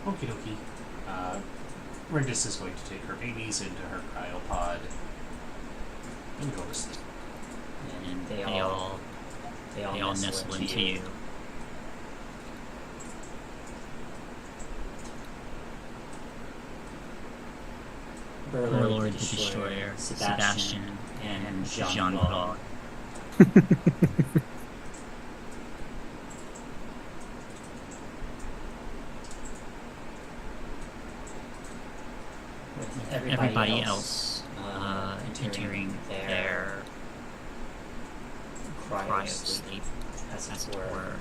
Okie dokie. Rindis is going to take her babies into her cryopod and go to sleep. And they all nestle into you. Burlord the Destroyer, Sebastian, and Jean-Claude. With everybody else entering their cryo sleep, as it were.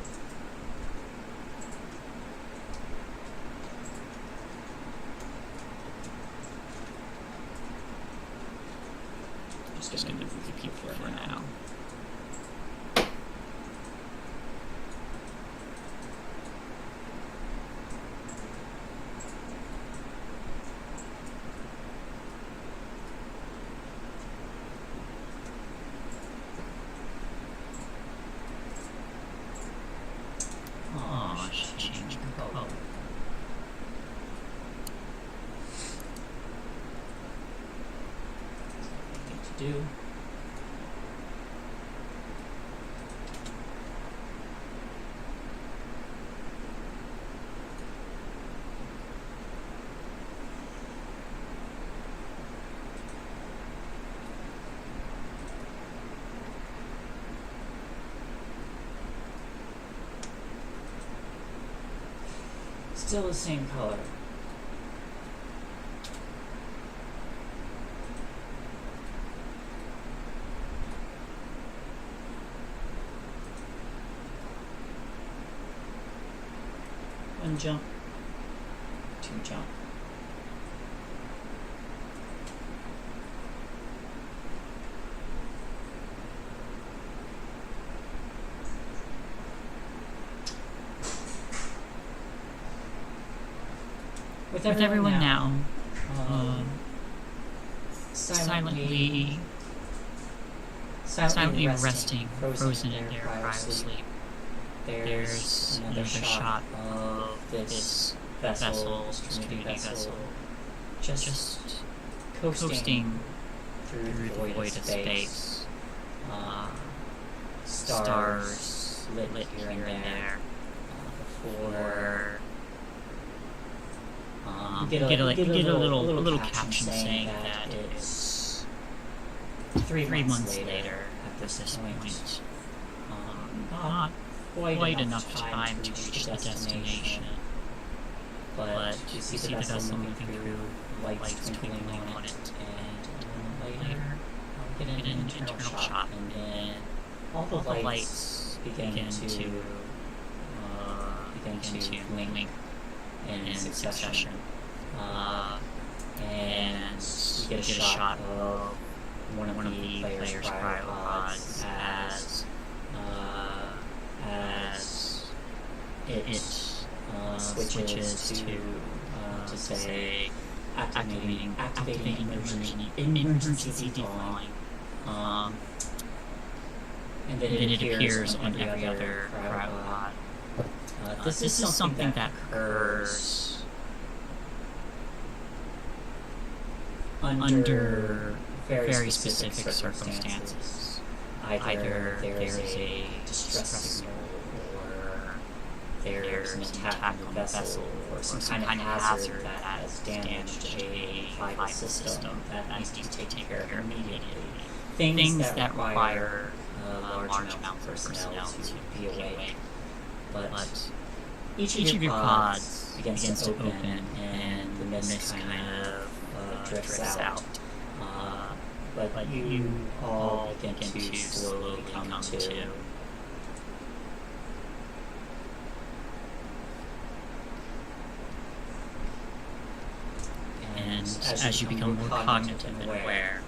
Just gonna move the people for now. Oh, she changed her color. Do. Still the same color. One jump, two jump. With everyone now, silently resting, frozen in their cryo sleep. There's another shot of this vessel, Trinity vessel, just coasting through the void of space. Stars lit here and there. Before you get a little caption saying that it's 3 months later at this point. Not quite enough time to reach the destination, but you see the vessel moving through, lights twinkling on it, and a moment later, get an internal shot, and then all the lights begin to blink in succession, and you get a shot of one of the player's cryopods as it switches to say activating emergency decline, and then it appears on every other cryopod. This is something that occurs under very specific circumstances. Either there's a distress signal, or there's an attack on the vessel, or some kind of hazard that has damaged a vital system that needs to be taken care of immediately. Things that require a large amount of personnel to be awake. But each of your pods begins to open, and the mist kind of drifts out. But you all begin to slowly come to. And as you become more cognitive and aware,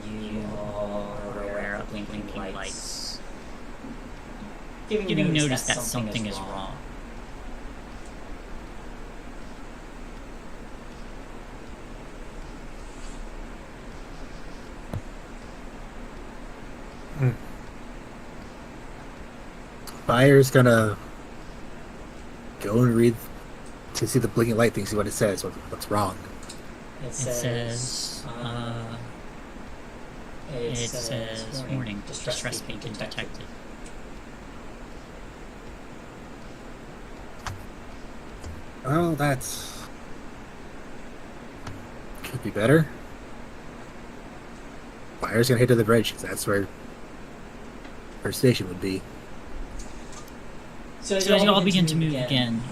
you all are aware of blinking lights, giving notice that something is wrong. Fire's gonna go and read to see the blinking light thing, see what it says, what's wrong. It says, warning, distress being detected. Well, that's could be better. Fire's gonna head to the bridge, 'cause that's where her station would be. So as you all begin to move again,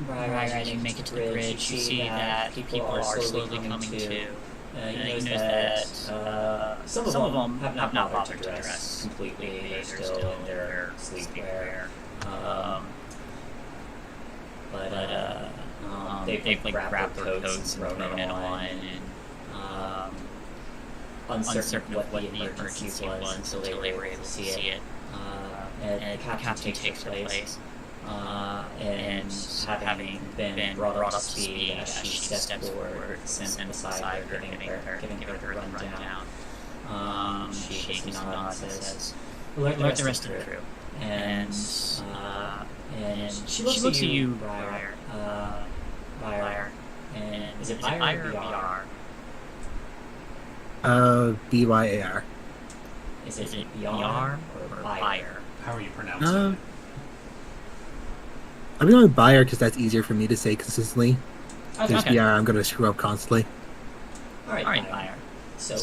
right as you make it to the bridge, you see that people are slowly coming to. You notice that some of them have not bothered to dress completely. They're still in their sleepwear. They've like grabbed their coats and thrown it on, and uncertain of what the emergency was until they were able to see it. And the captain takes her place, and having been brought up to speed as she steps forward, Sim beside her, giving her the rundown. She just nods and says, "Alert the rest of the crew." And she looks at you, Briar. And is it Briar or BR? BYAR. Is it BR or Briar? How are you pronouncing it? I'm going with Bayer because that's easier for me to say consistently. Because Okay. BR, I'm going to screw up constantly. All right, Briar. So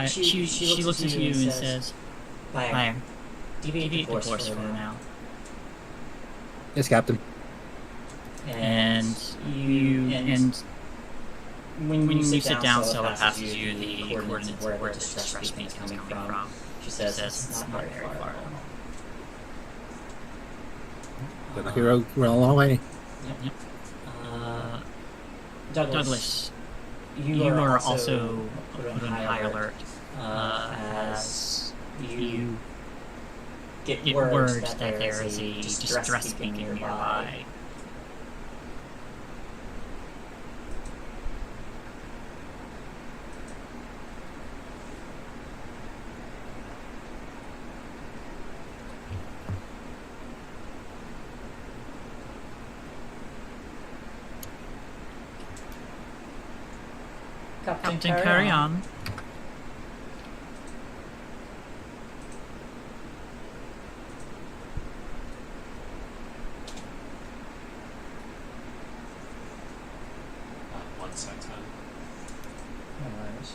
she looks at you and says, "Briar, deviate the course for now." Yes, Captain. And when you sit down, so it passes you the coordinates of where the distress beam is coming from. She says it's not very far. But here we're a long way. Yep. Douglas, you are also put on high alert as you get word that there is a distress beam nearby. Captain, carry on. One second. No worries.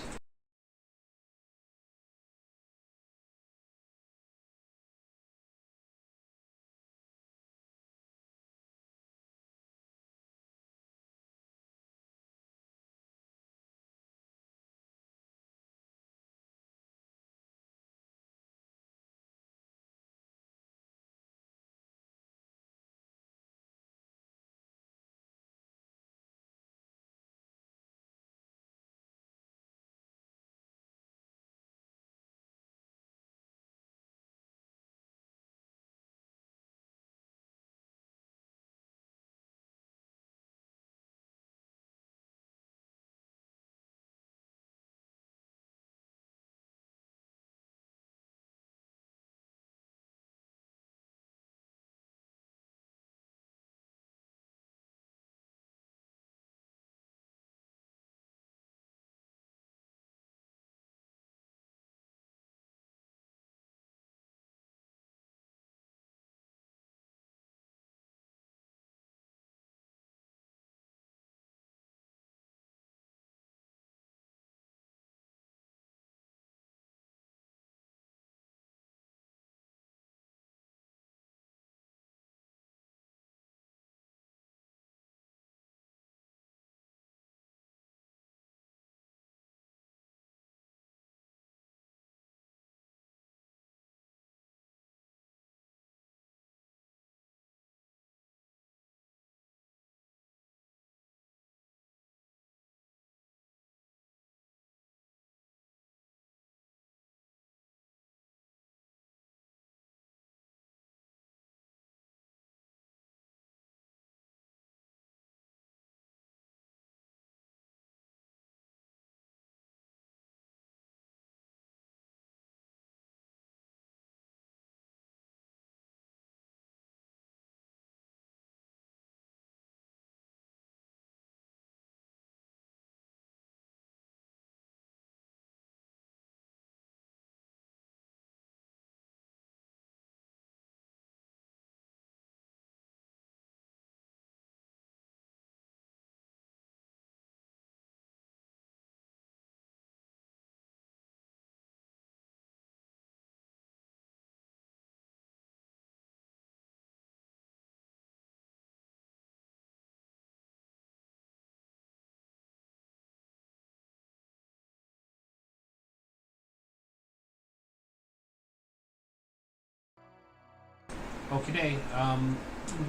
Okay,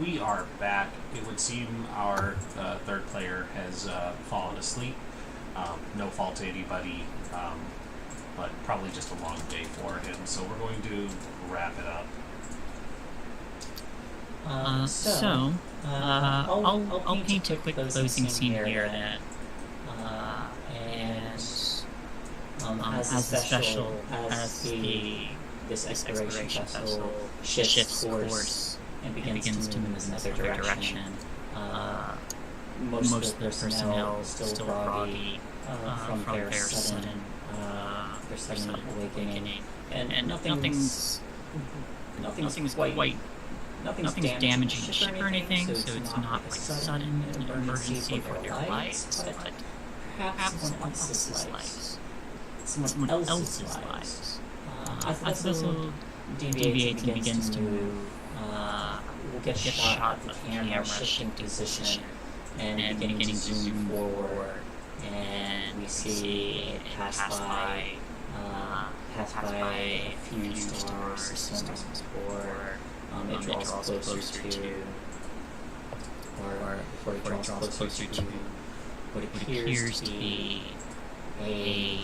we are back. It would seem our third player has fallen asleep. No fault to anybody, but probably just a long day for him. So we're going to wrap it up. I'll paint a quick closing scene here then. As the special, as this exploration vessel shifts course and begins to move in another direction, most of the personnel is still groggy from their sudden awakening, and nothing's damaging the ship or anything, so it's not like sudden emergency for their lives, but perhaps someone else's lives. Someone else's lives. As the vessel deviates and begins to move, we'll get a shot of the camera shifting position and beginning to zoom forward, and we see it pass by a few stars, systems, or it draws closer to, or before it draws closer to what appears to be a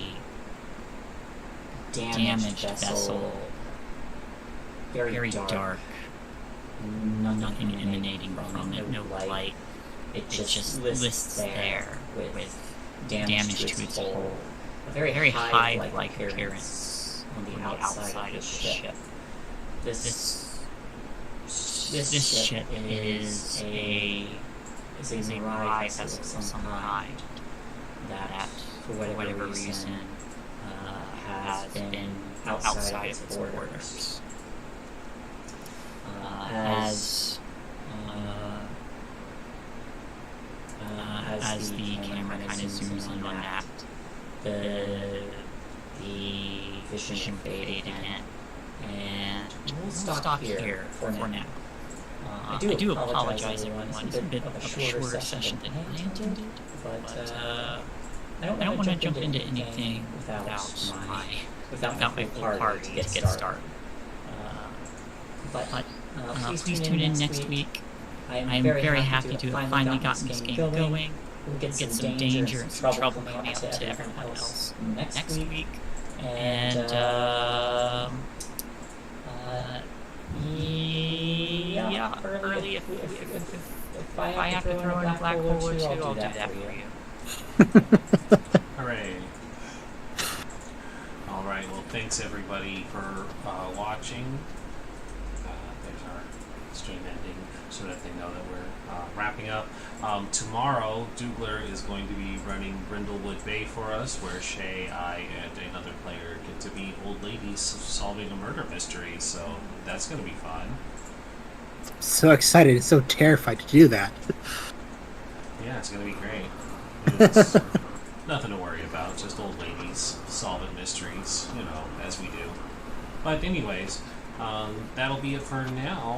damaged vessel, very dark, nothing emanating from it, no light. It just lists there with damage to its hull, a very hive-like appearance on the outside of the ship. This ship is a mirage vessel of some kind that, for whatever reason, has been outside of its borders. As the camera kind of zooms in on that, the vision faded again, and we'll stop here for now. I do apologize, everyone. It's a bit of a shorter session than I intended, but I don't want to jump into anything without my full party to get started. But please tune in next week. I am very happy to have finally gotten this game going. We'll get some danger and some trouble coming out to everyone else next week. And yeah, early if I have to throw in a black hole or two, I'll do that for you. Hooray. Alright, well, thanks everybody for watching. There's our stream ending so that they know that we're wrapping up. Tomorrow, Dougler is going to be running Brindlewood Bay for us, where Shay, I, and another player get to be old ladies solving a murder mystery, so that's going to be fun. So excited and so terrified to do that. Yeah, it's going to be great. It's nothing to worry about, just old ladies solving mysteries, as we do. But anyways, that'll be it for now.